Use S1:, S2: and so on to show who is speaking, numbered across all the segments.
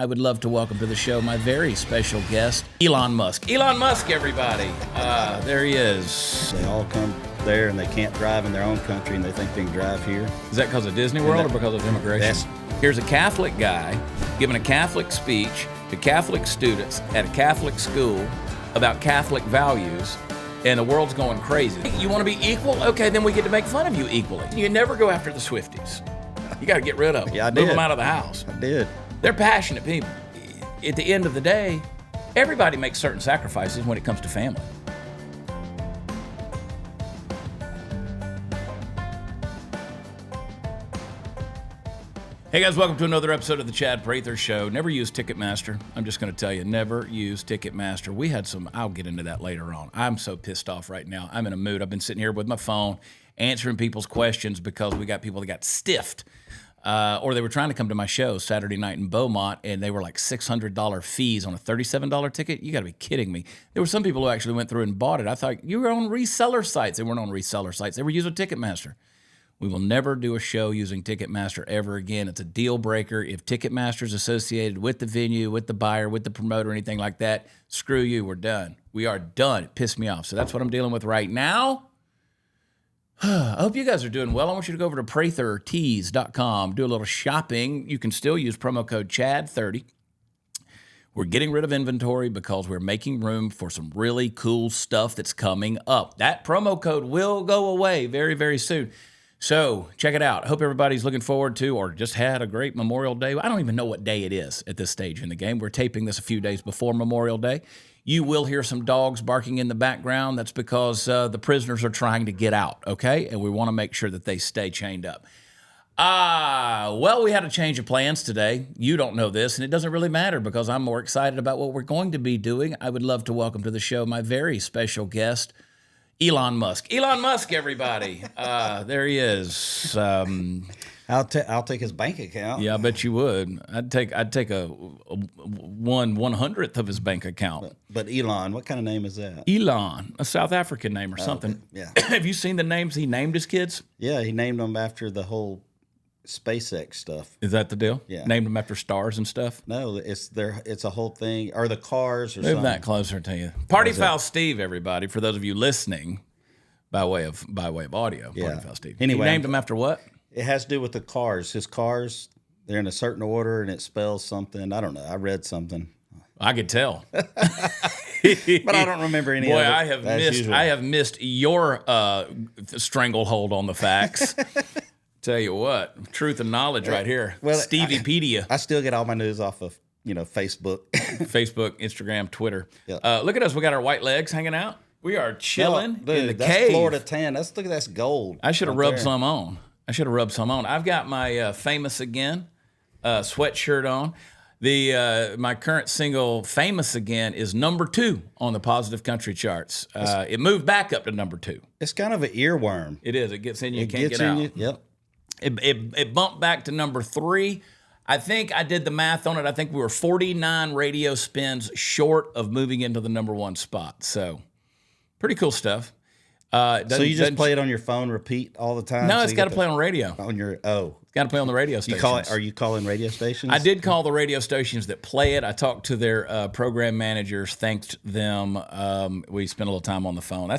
S1: I would love to welcome to the show my very special guest, Elon Musk. Elon Musk, everybody. There he is.
S2: They all come there and they can't drive in their own country and they think they can drive here.
S1: Is that because of Disney World or because of immigration? Here's a Catholic guy giving a Catholic speech to Catholic students at a Catholic school about Catholic values, and the world's going crazy. You want to be equal? Okay, then we get to make fun of you equally. You never go after the Swifties. You got to get rid of them.
S2: Yeah, I
S1: Move
S2: did.
S1: them out of the house.
S2: I did.
S1: They're passionate people. At the end of the day, everybody makes certain sacrifices when it comes to family. Hey guys, welcome to another episode of the Chad Prather Show. Never use Ticketmaster. I'm just going to tell you, never use Ticketmaster. We had some, I'll get into that later on. I'm so pissed off right now. I'm in a mood. I've been sitting here with my phone answering people's questions because we got people that got stiffed. Or they were trying to come to my show Saturday night in Beaumont, and they were like $600 fees on a $37 ticket. You got to be kidding me. There were some people who actually went through and bought it. I thought, you were on reseller sites. They weren't on reseller sites. They were using Ticketmaster. We will never do a show using Ticketmaster ever again. It's a deal breaker. If Ticketmaster is associated with the venue, with the buyer, with the promoter, anything like that, screw you, we're done. We are done. It pissed me off. So that's what I'm dealing with right now. I hope you guys are doing well. I want you to go over to prathertees.com, do a little shopping. You can still use promo code CHAD30. We're getting rid of inventory because we're making room for some really cool stuff that's coming up. That promo code will go away very, very soon. So check it out. I hope everybody's looking forward to or just had a great Memorial Day. I don't even know what day it is at this stage in the game. We're taping this a few days before Memorial Day. You will hear some dogs barking in the background. That's because the prisoners are trying to get out, okay? And we want to make sure that they stay chained up. Well, we had a change of plans today. You don't know this, and it doesn't really matter because I'm more excited about what we're going to be doing. I would love to welcome to the show my very special guest, Elon Musk. Elon Musk, everybody. There he is.
S2: I'll take his bank account.
S1: Yeah, I bet you would. I'd take a 1/100th of his bank account.
S2: But Elon, what kind of name is that?
S1: Elon, a South African name or something.
S2: Okay. Yeah.
S1: Have you seen the names he named his kids?
S2: Yeah, he named them after the whole SpaceX stuff.
S1: Is that the deal?
S2: Yeah.
S1: Named them after stars and stuff?
S2: No, it's a whole thing, or the cars or
S1: Move
S2: something.
S1: that closer to you. Party Foul Steve, everybody, for those of you listening by way of audio.
S2: Yeah.
S1: Party Foul Steve.
S2: Anyway,
S1: he named them after what?
S2: It has to do with the cars. His cars, they're in a certain order, and it spells something. I don't know. I read something.
S1: I could tell.
S2: But I don't remember any of it.
S1: Boy, I have missed your stranglehold on the facts. Tell you what, truth and knowledge right here.
S2: Well,
S1: Steviepedia.
S2: I still get all my news off of, Facebook.
S1: Facebook, Instagram, Twitter.
S2: Yeah.
S1: Look at us. We got our white legs hanging out. We are chilling
S2: Dude,
S1: in the
S2: that's
S1: cave.
S2: Florida tan. Look at that's gold.
S1: I should have rubbed some on. I've got my Famous Again sweatshirt on. My current single, Famous Again, is number 2 on the Positive Country charts. It moved back up to number 2.
S2: It's kind of an earworm.
S1: It is. It gets in you. You can't
S2: gets
S1: get
S2: in
S1: out.
S2: you. Yep.
S1: It bumped back to number 3. I think I did the math on it. I think we were 49 radio spins short of moving into the number 1 spot. So pretty cool stuff.
S2: So you just play it on your phone, repeat all the time?
S1: No,
S2: so
S1: it's got to play on radio.
S2: On your
S1: It's got to play on the radio stations.
S2: Are you calling radio stations?
S1: I did call the radio stations that play it. I talked to their program managers, thanked them. We spent a little time on the phone.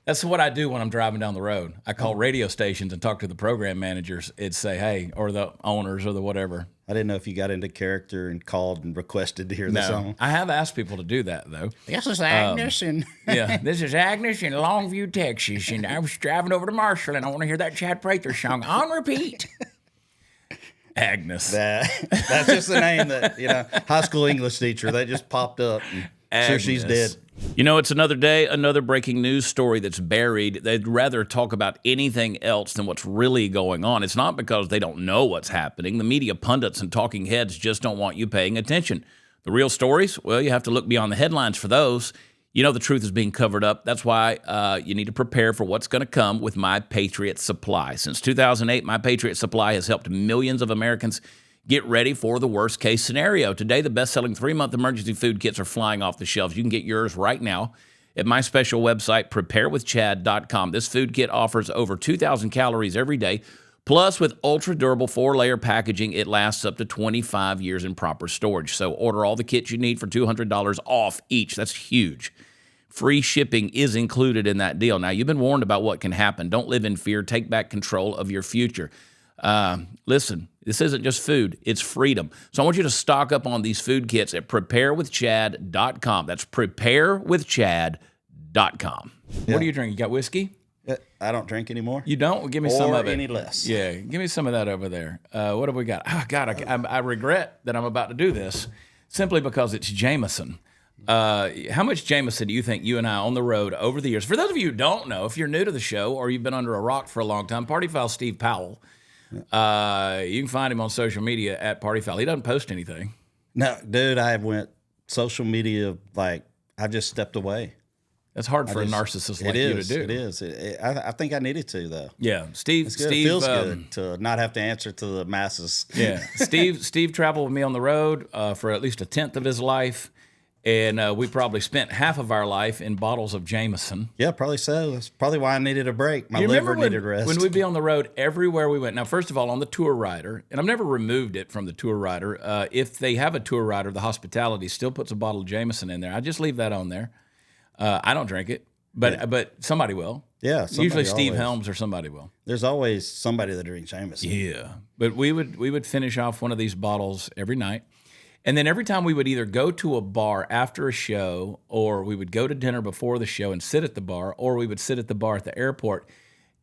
S1: That's what I do when I'm driving down the road. I call radio stations and talk to the program managers. It'd say, hey, or the owners or the whatever.
S2: I didn't know if you got into character and called and requested to hear the song.
S1: I have asked people to do that, though.
S2: This is Agnes.
S1: This is Agnes in Longview, Texas, and I was driving over to Marshall, and I want to hear that Chad Prather song on repeat. Agnes.
S2: That's just the name that, high school English teacher, they just popped up. And sure, she's dead.
S1: You know, it's another day, another breaking news story that's buried. They'd rather talk about anything else than what's really going on. It's not because they don't know what's happening. The media pundits and talking heads just don't want you paying attention. The real stories, well, you have to look beyond the headlines for those. You know the truth is being covered up. That's why you need to prepare for what's going to come with My Patriot Supply. Since 2008, My Patriot Supply has helped millions of Americans get ready for the worst-case scenario. Today, the best-selling 3-month emergency food kits are flying off the shelves. You can get yours right now at my special website, preparewithchad.com. This food kit offers over 2,000 calories every day, Plus, with ultra-durable 4-layer packaging, it lasts up to 25 years in proper storage. So order all the kits you need for $200 off each. That's huge. Free shipping is included in that deal. Now, you've been warned about what can happen. Don't live in fear. Take back control of your future. Listen, this isn't just food. It's freedom. So I want you to stock up on these food kits at preparewithchad.com. That's preparewithchad.com.
S2: Yeah.
S1: What are you drinking? You got whiskey?
S2: I don't drink anymore.
S1: You don't? Well, give me some of it.
S2: Or any less.
S1: Yeah, give me some of that over there. What have we got? Oh, God, I regret that I'm about to do this simply because it's Jameson. How much Jameson do you think you and I on the road over the years? For those of you who don't know, if you're new to the show or you've been under a rock for a long time, Party Foul Steve Powell, you can find him on social media at Party Foul. He doesn't post anything.
S2: No, dude, I went social media, like, I've just stepped away.
S1: That's hard for a narcissist like you to do.
S2: It is. I think I needed to, though.
S1: Yeah, Steve.
S2: It feels good to not have to answer to the masses.
S1: Yeah, Steve traveled with me on the road for at least a tenth of his life, and we probably spent half of our life in bottles of Jameson.
S2: Yeah, probably so. That's probably why I needed a break. My liver needed rest.
S1: When we'd be on the road, everywhere we went. Now, first of all, on the tour rider, and I've never removed it from the tour rider. If they have a tour rider, the hospitality still puts a bottle of Jameson in there. I just leave that on there. I don't drink it, but somebody will.
S2: Yeah,
S1: usually Steve Helms or somebody will.
S2: There's always somebody that drinks Jameson.
S1: Yeah, but we would finish off one of these bottles every night, and then every time we would either go to a bar after a show, or we would go to dinner before the show and sit at the bar, or we would sit at the bar at the airport.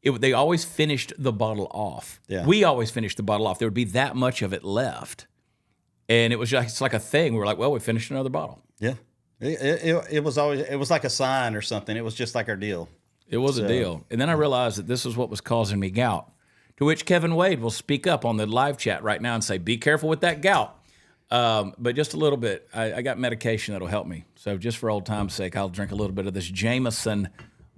S1: They always finished the bottle off.
S2: Yeah.
S1: We always finished the bottle off. There would be that much of it left, and it's like a thing. We were like, well, we finished another bottle.
S2: Yeah. It was like a sign or something. It was just like our deal.
S1: It was a deal. And then I realized that this is what was causing me gout, to which Kevin Wade will speak up on the live chat right now and say, be careful with that gout. But just a little bit. I got medication that'll help me. So just for old time's sake, I'll drink a little bit of this Jameson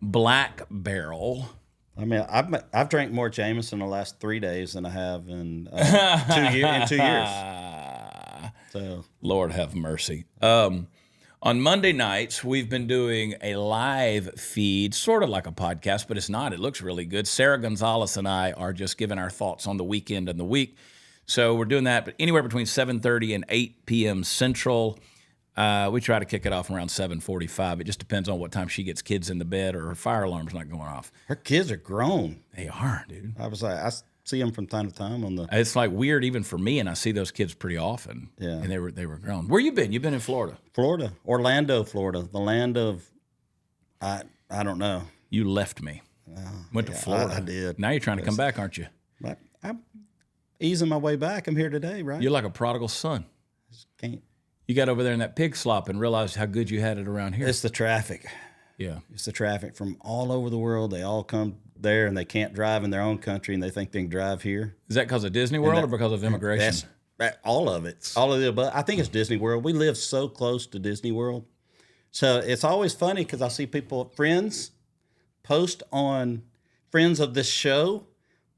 S1: Black Barrel.
S2: I mean, I've drank more Jameson the last 3 days than I have in 2 years. So
S1: Lord have mercy. On Monday nights, we've been doing a live feed, sort of like a podcast, but it's not. It looks really good. Sarah Gonzalez and I are just giving our thoughts on the weekend and the week. So we're doing that anywhere between 7:30 and 8 p.m. Central. We try to kick it off around 7:45. It just depends on what time she gets kids in the bed or her fire alarm's not going off.
S2: her kids are grown.
S1: They are, dude.
S2: I was like, I see them from time to time on the.
S1: It's like weird even for me, and I see those kids pretty often.
S2: Yeah.
S1: And they were grown. Where you been? You've been in Florida.
S2: Florida, Orlando, Florida, the land of, I don't know.
S1: You left me. Went to Florida.
S2: I did.
S1: Now you're trying to come back, aren't you?
S2: But I'm easing my way back. I'm here today, right?
S1: You're like a prodigal son.
S2: Can't.
S1: You got over there in that pig slop and realized how good you had it around here.
S2: It's the traffic.
S1: Yeah.
S2: It's the traffic from all over the world. They all come there and they can't drive in their own country and they think they can drive here.
S1: Is that because of Disney World or because of immigration?
S2: All of it. All of the above. I think it's Disney World. We live so close to Disney World. So it's always funny because I see people, friends of this show,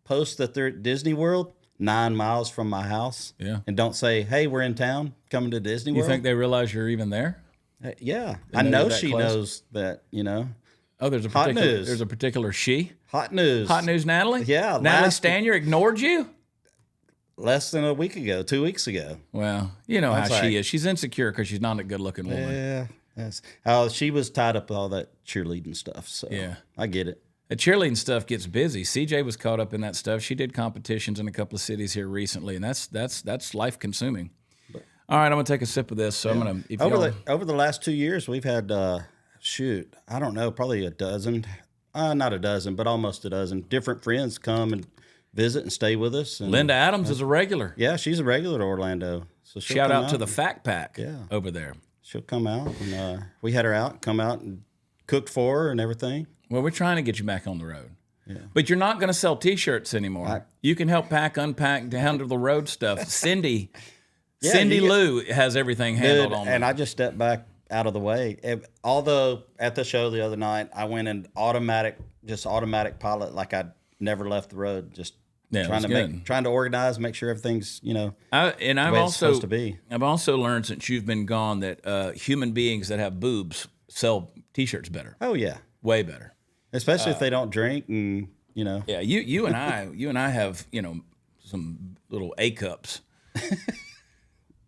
S2: post that they're at Disney World 9 miles from my house.
S1: Yeah.
S2: And don't say, hey, we're in town coming to Disney
S1: You
S2: World.
S1: think they realize you're even there?
S2: Yeah.
S1: They
S2: I
S1: know
S2: know
S1: you're that
S2: she
S1: close?
S2: knows that,
S1: Oh, there's a
S2: Hot
S1: particular
S2: news.
S1: There's a particular she.
S2: Hot news.
S1: Hot news, Natalie?
S2: Yeah,
S1: Natalie
S2: last-
S1: Stanier ignored you?
S2: Less than a week ago, 2 weeks ago.
S1: Well, you know how
S2: That's
S1: she
S2: like-
S1: is. She's insecure because she's not a good-looking woman.
S2: Yeah. Yes. Oh, she was tied up with all that cheerleading stuff. So
S1: Yeah.
S2: I get it.
S1: The cheerleading stuff gets busy. CJaye was caught up in that stuff. She did competitions in a couple of cities here recently, and that's life consuming. All right, I'm gonna take a sip of this. So I'm gonna
S2: Over the last 2 years, we've had I don't know, probably a dozen, not a dozen, but almost a dozen different friends come and visit and stay with us. And,
S1: Linda Adams is a regular.
S2: yeah, she's a regular to Orlando. So she'll
S1: Shout
S2: come
S1: out to the Fact Pack over there.
S2: She'll come out, and we had her come out and cooked for her and everything.
S1: Well, we're trying to get you back on the road. Yeah. But you're not going to sell T-shirts anymore. You can help pack, unpack, handle the road stuff. Cindy Lou has everything handled on
S2: and
S1: that.
S2: I just stepped back out of the way. Although at the show the other night, I went in automatic pilot, like I'd never left the road. Just trying to organize, make sure everything's
S1: I've
S2: it's supposed to be.
S1: I've also learned since you've been gone that human beings that have boobs sell T-shirts better.
S2: Oh yeah,
S1: Way better.
S2: especially if they don't drink and you know.
S1: Yeah, you and I have, some little A cups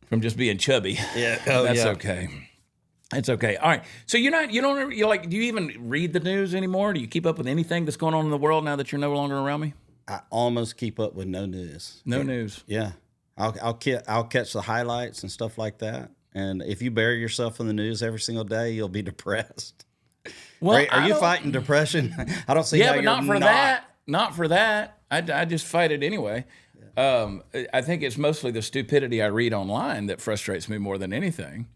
S1: from just being chubby.
S2: Yeah,
S1: that's okay. It's okay. All right. So do you even read the news anymore? Do you keep up with anything that's going on in the world now that you're no longer around me?
S2: I almost keep up with no news.
S1: No news.
S2: Yeah, I'll catch the highlights and stuff like that. And if you bury yourself in the news every single day, you'll be depressed. Well, are you fighting depression? I don't see.
S1: Yeah, but not for that. Not for that. I just fight it anyway. I think it's mostly the stupidity I read online that frustrates me more than anything.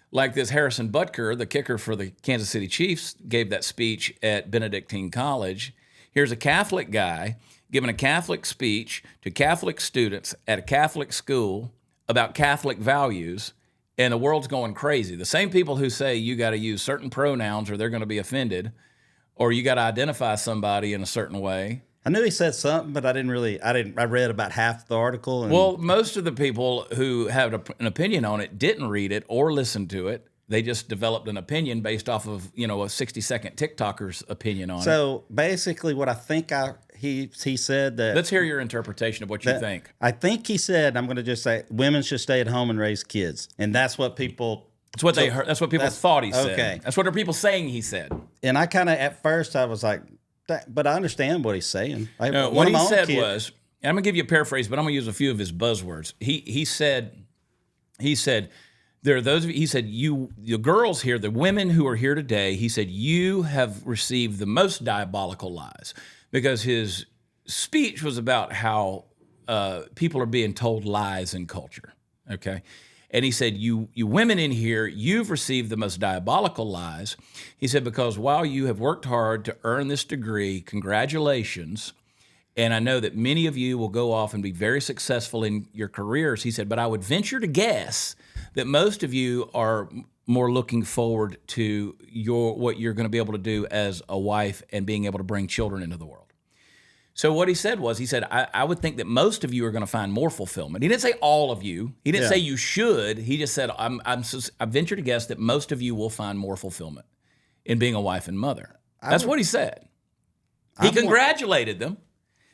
S1: Like this Harrison Butker, the kicker for the Kansas City Chiefs, gave that speech at Benedictine College. Here's a Catholic guy giving a Catholic speech to Catholic students at a Catholic school about Catholic values, and the world's going crazy. The same people who say you got to use certain pronouns or they're going to be offended, or you got to identify somebody in a certain way.
S2: I knew he said something, but I read about half the article.
S1: Well, most of the people who have an opinion on it didn't read it or listen to it. They just developed an opinion based off of, a 60-second TikToker's opinion on it.
S2: So basically what I think he said that...
S1: Let's hear your interpretation of what you think.
S2: I think he said, I'm going to just say, women should stay at home and raise kids. And that's what people...
S1: That's what they heard. That's what people thought he said.
S2: Okay.
S1: That's what are people saying he said.
S2: And I kind of, at first, I was like... But I understand what he's saying.
S1: No, what he said was, and I'm gonna give you a paraphrase, but I'm gonna use a few of his buzzwords. He said, there are those of you. He said, you girls here, the women who are here today. He said, you have received the most diabolical lies, because his speech was about how people are being told lies in culture. Okay. And he said, you women in here, you've received the most diabolical lies. He said, because while you have worked hard to earn this degree, congratulations. And I know that many of you will go off and be very successful in your careers. He said, but I would venture to guess that most of you are more looking forward to what you're going to be able to do as a wife and being able to bring children into the world. So what he said was, I would think that most of you are going to find more fulfillment. He didn't say all of you. He didn't say you should. He just said, I venture to guess that most of you will find more fulfillment in being a wife and mother. That's what he said. He congratulated them,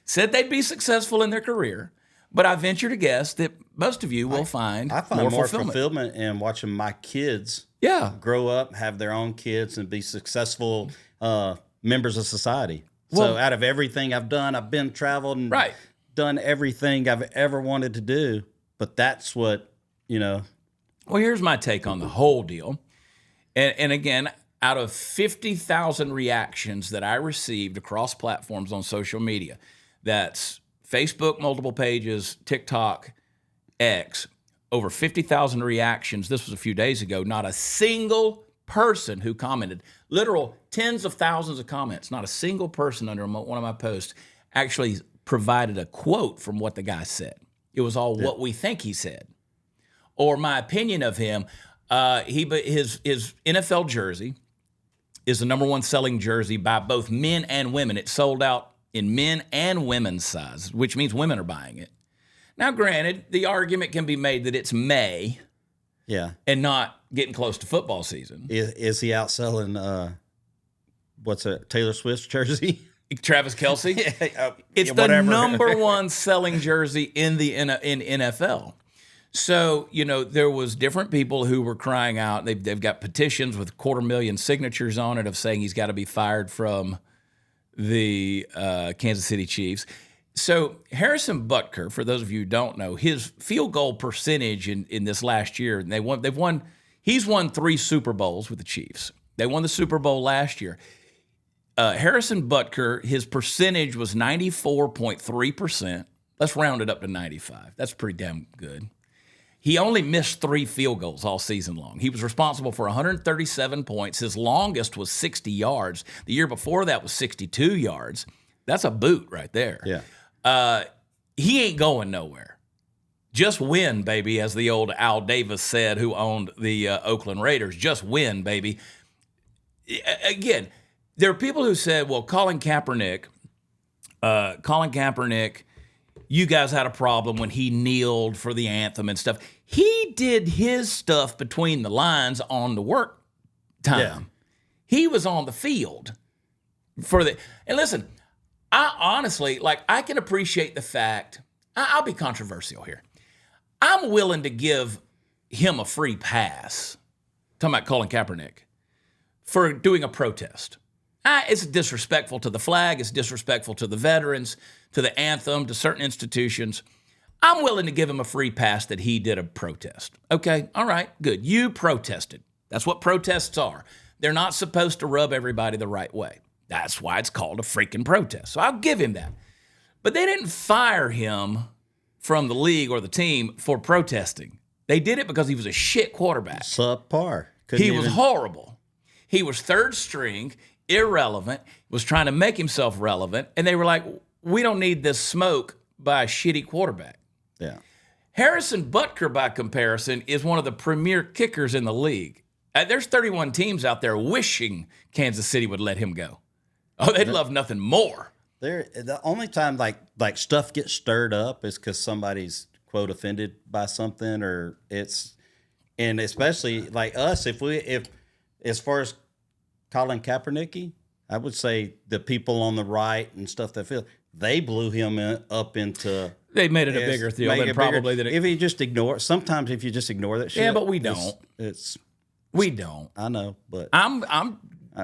S1: said they'd be successful in their career, but I venture to guess that most of you will find more fulfillment
S2: in watching my kids grow up, have their own kids, and be successful members of society. So out of everything I've done, I've been traveled and done everything I've ever wanted to do. But that's what, Well,
S1: here's my take on the whole deal. And again, out of 50,000 reactions that I received across platforms on social media, that's Facebook, multiple pages, TikTok, X, over 50,000 reactions. This was a few days ago. Not a single person who commented, literal tens of thousands of comments, not a single person under one of my posts actually provided a quote from what the guy said. It was all what we think he said, or my opinion of him. His NFL jersey is the number one selling jersey by both men and women. It's sold out in men and women's size, which means women are buying it. Now, granted, the argument can be made that it's May.
S2: Yeah.
S1: And not getting close to football season.
S2: Is he out selling, Taylor Swift's jersey?
S1: Travis Kelce? It's the number one selling jersey in the in NFL. So, there was different people who were crying out. They've got petitions with 250,000 signatures on it of saying he's got to be fired from the Kansas City Chiefs. So Harrison Butker, for those of you who don't know, his field goal percentage in this last year, and he's won 3 Super Bowls with the Chiefs. They won the Super Bowl last year. Harrison Butker, his percentage was 94.3%. Let's round it up to 95. That's pretty damn good. He only missed 3 field goals all season long. He was responsible for 137 points. His longest was 60 yards. The year before that was 62 yards. That's a boot right there.
S2: Yeah.
S1: He ain't going nowhere. Just win, baby, as the old Al Davis said, who owned the Oakland Raiders. Just win, baby. Again, there are people who said, well, Colin Kaepernick, you guys had a problem when he kneeled for the anthem and stuff. He did his stuff between the lines on the work time. Yeah. He was on the field and listen, I honestly, like, I can appreciate the fact, I'll be controversial here. I'm willing to give him a free pass, talking about Colin Kaepernick, for doing a protest. It's disrespectful to the flag. It's disrespectful to the veterans, to the anthem, to certain institutions. I'm willing to give him a free pass that he did a protest. Okay, all right, good. You protested. That's what protests are. They're not supposed to rub everybody the right way. That's why it's called a freaking protest. So I'll give him that. But they didn't fire him from the league or the team for protesting. They did it because he was a shit quarterback.
S2: Subpar.
S1: He was horrible. He was third string, irrelevant, was trying to make himself relevant, and they were like, we don't need this smoke by a shitty quarterback.
S2: Yeah.
S1: Harrison Butker, by comparison, is one of the premier kickers in the league. There's 31 teams out there wishing Kansas City would let him go. Oh, they'd love nothing more.
S2: The only time like stuff gets stirred up is because somebody's quote offended by something, or and especially like us, if as far as Colin Kaepernick, I would say the people on the right and stuff that feel they blew him up into.
S1: They made it a bigger deal than probably that.
S2: If you just ignore, sometimes if you just ignore that shit.
S1: Yeah, but we don't. We don't.
S2: I know, but
S1: I'm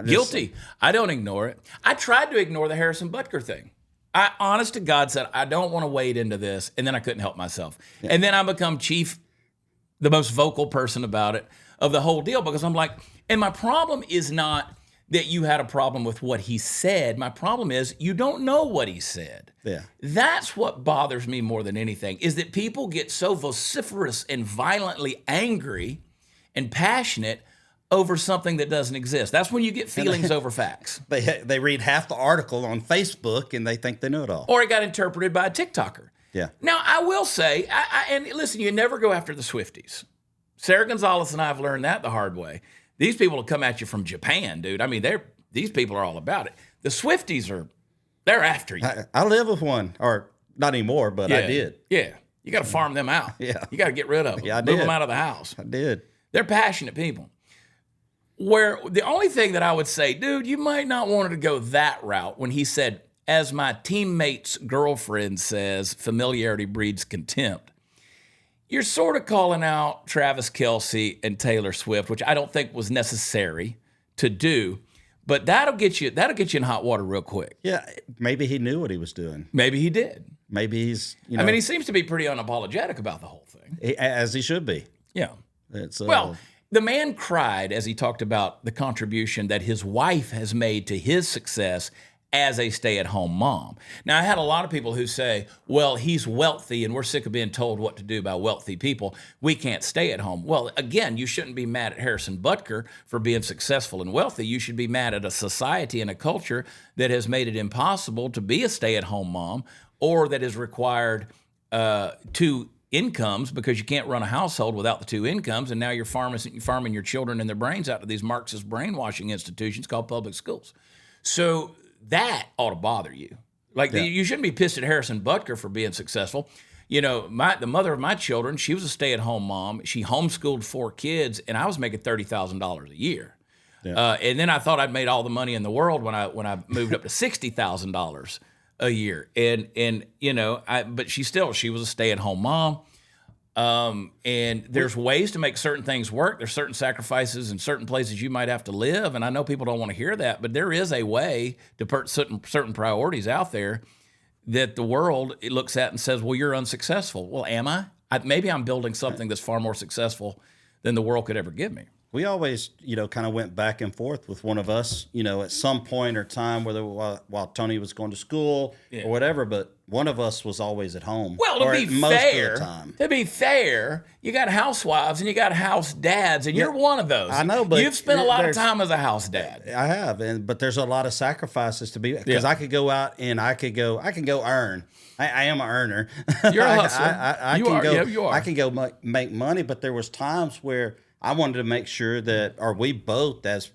S1: guilty. I don't ignore it. I tried to ignore the Harrison Butker thing. I, honest to God, said, I don't want to wade into this, and then I couldn't help myself. Yeah. And then I become the most vocal person about it, of the whole deal, because I'm like, and my problem is not that you had a problem with what he said. My problem is you don't know what he said.
S2: Yeah.
S1: That's what bothers me more than anything, is that people get so vociferous and violently angry and passionate over something that doesn't exist. That's when you get feelings over facts.
S2: They read half the article on Facebook and they think they know it all.
S1: Or it got interpreted by a TikToker.
S2: Yeah.
S1: Now, I will say, and listen, you never go after the Swifties. Sarah Gonzalez and I have learned that the hard way. These people will come at you from Japan, dude. I mean, these people are all about it. The Swifties they're after you.
S2: I live with one, or not anymore, but I did.
S1: Yeah. You got to farm them out.
S2: Yeah.
S1: You got to get rid of them.
S2: Yeah, I did.
S1: Move them out of the house.
S2: I did.
S1: They're passionate people. Where the only thing that I would say, dude, you might not want to go that route when he said, as my teammate's girlfriend says, familiarity breeds contempt. You're sort of calling out Travis Kelce and Taylor Swift, which I don't think was necessary to do, but that'll get you in hot water real quick.
S2: Yeah, maybe he knew what he was doing.
S1: Maybe he did.
S2: Maybe he's,
S1: I mean, he seems to be pretty unapologetic about the whole thing.
S2: As he should be.
S1: Yeah.
S2: It's
S1: well, the man cried as he talked about the contribution that his wife has made to his success as a stay-at-home mom. Now, I had a lot of people who say, well, he's wealthy and we're sick of being told what to do by wealthy people. We can't stay at home. Well, again, you shouldn't be mad at Harrison Butker for being successful and wealthy. You should be mad at a society and a culture that has made it impossible to be a stay-at-home mom, or that has required two incomes, because you can't run a household without the two incomes, and now you're farming your children and their brains out to these Marxist brainwashing institutions called public schools. So that ought to bother you. Like, you shouldn't be pissed at Harrison Butker for being successful. You know, the mother of my children, she was a stay-at-home mom. She homeschooled 4 kids, and I was making $30,000 a year. Yeah. And then I thought I'd made all the money in the world when I moved up to $60,000 a year. And you know, but she was a stay-at-home mom. And there's ways to make certain things work. There's certain sacrifices in certain places you might have to live. And I know people don't want to hear that, but there is a way to put certain priorities out there that the world looks at and says, well, you're unsuccessful. Well, am I? Maybe I'm building something that's far more successful than the world could ever give me.
S2: We always, kind of went back and forth with one of us, at some point or time, whether while Tony was going to school or whatever, but one of us was always at home.
S1: Well, to be fair, you got housewives and you got house dads, and you're one of those.
S2: I know, but
S1: you've spent a lot of time as a house dad.
S2: I have, but there's a lot of sacrifices to be, because I could go out and I can go earn. I am an earner.
S1: You're a hustler. You are.
S2: I can go make money, but there was times where I wanted to make sure that, or we both, as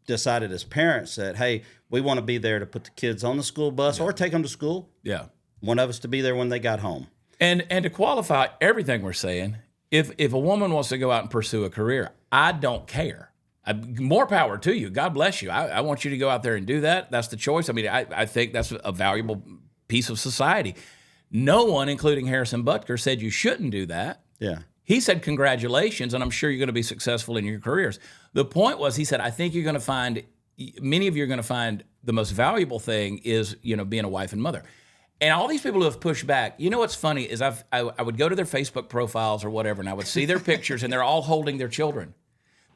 S2: decided as parents that, hey, we want to be there to put the kids on the school bus or take them to school.
S1: Yeah.
S2: One of us to be there when they got home.
S1: And to qualify everything we're saying, if a woman wants to go out and pursue a career, I don't care. More power to you. God bless you. I want you to go out there and do that. That's the choice. I mean, I think that's a valuable piece of society. No one, including Harrison Butker, said you shouldn't do that.
S2: Yeah.
S1: He said, congratulations, and I'm sure you're going to be successful in your careers. The point was, he said, I think you're going to find, many of you are going to find the most valuable thing is, being a wife and mother. And all these people who have pushed back, what's funny is I would go to their Facebook profiles or whatever, and I would see their pictures, and they're all holding their children.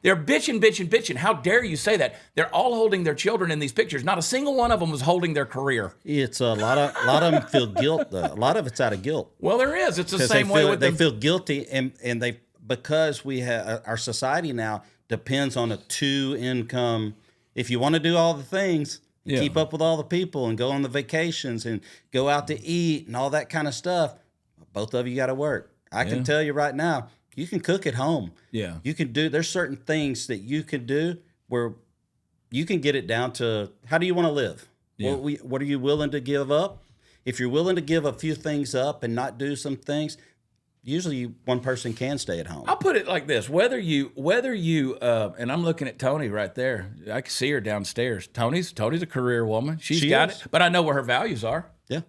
S1: They're bitching. How dare you say that? They're all holding their children in these pictures. Not a single one of them was holding their career.
S2: It's a lot of them feel guilt, though. A lot of it's out of guilt.
S1: Well, there is. It's the same way with them.
S2: They feel guilty, and they because we have our society now depends on a 2-income. If you want to do all the things, keep up with all the people, and go on the vacations, and go out to eat, and all that kind of stuff, both of you got to work. I can tell you right now. You can cook at home. Yeah. You can do, there's certain things that you can do where you can get it down to, how do you want to live? Yeah. What are you willing to give up? If you're willing to give a few things up and not do some things, usually one person can stay at home.
S1: I'll put it like this. Whether you, and I'm looking at Tony right there. I can see her downstairs. Tony's a career woman. She got it, but I know where her values are. Yeah.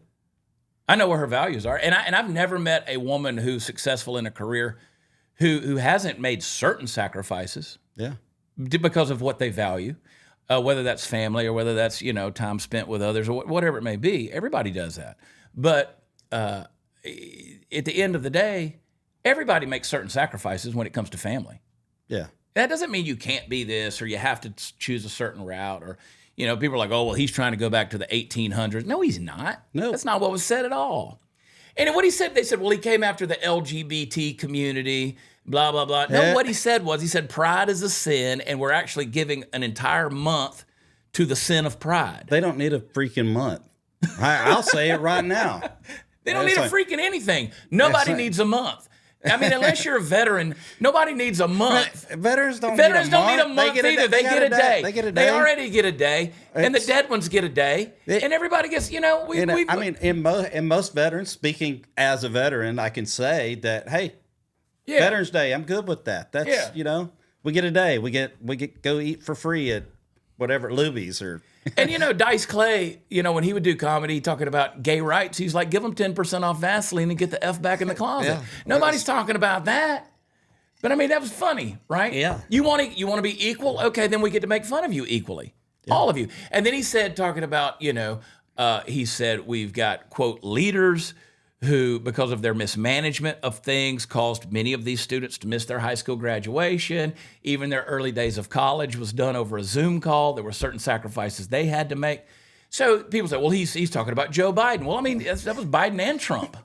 S1: I know where her values are. And I've never met a woman who's successful in a career who hasn't made certain sacrifices because of what they value, whether that's family or whether that's, time spent with others or whatever it may be. Everybody does that. But at the end of the day, everybody makes certain sacrifices when it comes to family. Yeah. That doesn't mean you can't be this or you have to choose a certain route or, people are like, oh, well, he's trying to go back to the 1800s. No, he's not. No. That's not what was said at all. And what he said, they said, well, he came after the LGBT community, blah, blah, blah. No, what he said pride is a sin, and we're actually giving an entire month to the sin of pride.
S2: They don't need a freaking month. I'll say it right now.
S1: They don't need a freaking anything. Nobody needs a month. I mean, unless you're a veteran, nobody needs a month.
S2: Veterans don't need a month
S1: either. They get a day. They get a day. They already get a day, and the dead ones get a day, and everybody gets.
S2: In most veterans, speaking as a veteran, I can say that Veterans Day, I'm good with that. That's we get a day. We get go eat for free at whatever Luby's or.
S1: And Dice Clay, when he would do comedy talking about gay rights, he's like, give them 10% off Vaseline and get the F back in the closet. Yeah, nobody's talking about that. But I mean, that was funny, right? Yeah. You want to be equal? Okay, then we get to make fun of you equally. Yeah. All of you. And then he said, talking about, he said, we've got, quote, leaders who, because of their mismanagement of things, caused many of these students to miss their high school graduation. Even their early days of college was done over a Zoom call. There were certain sacrifices they had to make. So people say, well, he's talking about Joe Biden. Well, I mean, that was Biden and Trump.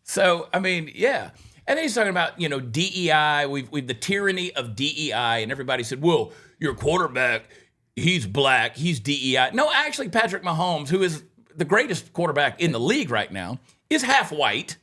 S1: So, I mean, yeah. And then he's talking about, DEI, we've the tyranny of DEI, and everybody said, well, your quarterback, he's black, he's DEI. No, actually, Patrick Mahomes, who is the greatest quarterback in the league right now, is half white.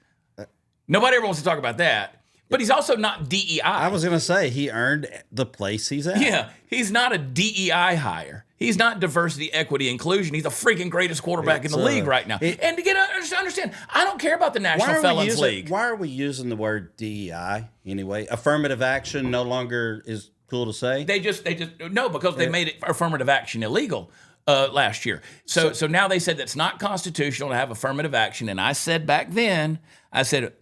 S1: Nobody ever wants to talk about that. But he's also not DEI.
S2: I was going to say, he earned the place he's at.
S1: Yeah, he's not a DEI hire. He's not diversity, equity, inclusion. He's the freaking greatest quarterback in the league right now. And to understand, I don't care about the National Felons League.
S2: Why are we using the word DEI anyway? Affirmative action no longer is cool to say?
S1: They just no, because they made it affirmative action illegal. Last year. So now they said that's not constitutional to have affirmative action. And I said back then,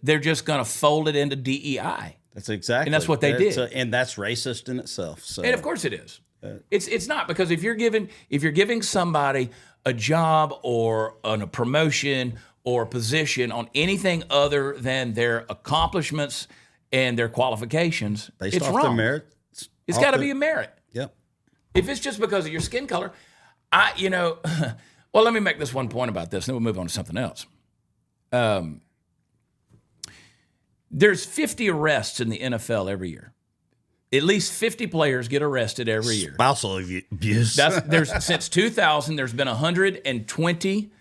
S1: they're just going to fold it into DEI.
S2: That's exactly.
S1: And that's what they did.
S2: And that's racist in itself. So.
S1: And of course it is. It's not, because if you're giving somebody a job or a promotion or a position on anything other than their accomplishments and their qualifications, it's wrong. Their merit. It's got to be a merit. Yep. If it's just because of your skin color, well, let me make this one point about this, and then we'll move on to something else. There's 50 arrests in the NFL every year. At least 50 players get arrested every year.
S2: Spousal abuse.
S1: Since 2000, there's been 120,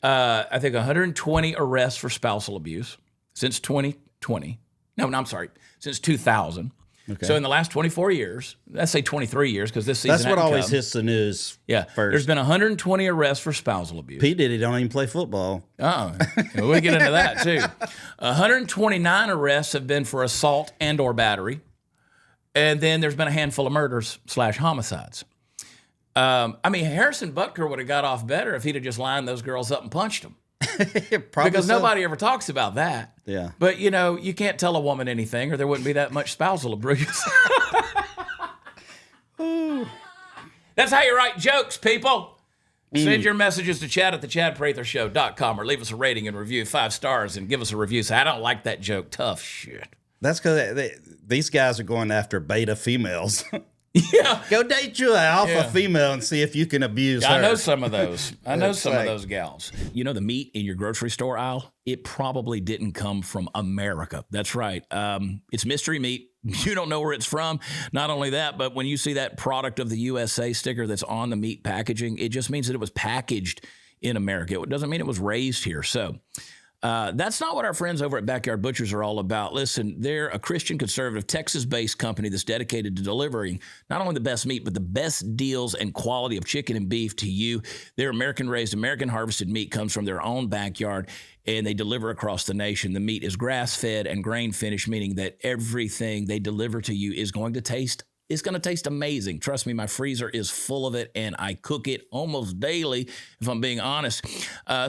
S1: 120 arrests for spousal abuse since 2020. No, I'm sorry, since 2000. Okay. So in the last 24 years, let's say 23 years, because this season
S2: that's what always hits the news.
S1: Yeah, first. There's been 120 arrests for spousal abuse.
S2: P. Diddy don't even play football.
S1: We'll get into that too. 129 arrests have been for assault and or battery. And then there's been a handful of murders / homicides. I mean, Harrison Butker would have got off better if he'd have just lined those girls up and punched them. Because nobody ever talks about that.
S2: Yeah.
S1: But, you know, you can't tell a woman anything or there wouldn't be that much spousal abuse. That's how you write jokes, people. Send your messages to chat@thechadprathershow.com or leave us a rating and review, 5 stars, and give us a review. Say, I don't like that joke. Tough shit.
S2: That's because these guys are going after beta females.
S1: Yeah.
S2: Go date you an alpha female and see if you can abuse her.
S1: I know some of those. I know some of those gals. You know the meat in your grocery store aisle? It probably didn't come from America. That's right. It's mystery meat. You don't know where it's from. Not only that, but when you see that product of the USA sticker that's on the meat packaging, it just means that it was packaged in America. It doesn't mean it was raised here. So that's not what our friends over at Backyard Butchers are all about. Listen, they're a Christian conservative Texas-based company that's dedicated to delivering not only the best meat, but the best deals and quality of chicken and beef to you. Their American-raised, American-harvested meat comes from their own backyard, and they deliver across the nation. The meat is grass-fed and grain-finished, meaning that everything they deliver to you is going to taste amazing. Trust me, my freezer is full of it, and I cook it almost daily, if I'm being honest.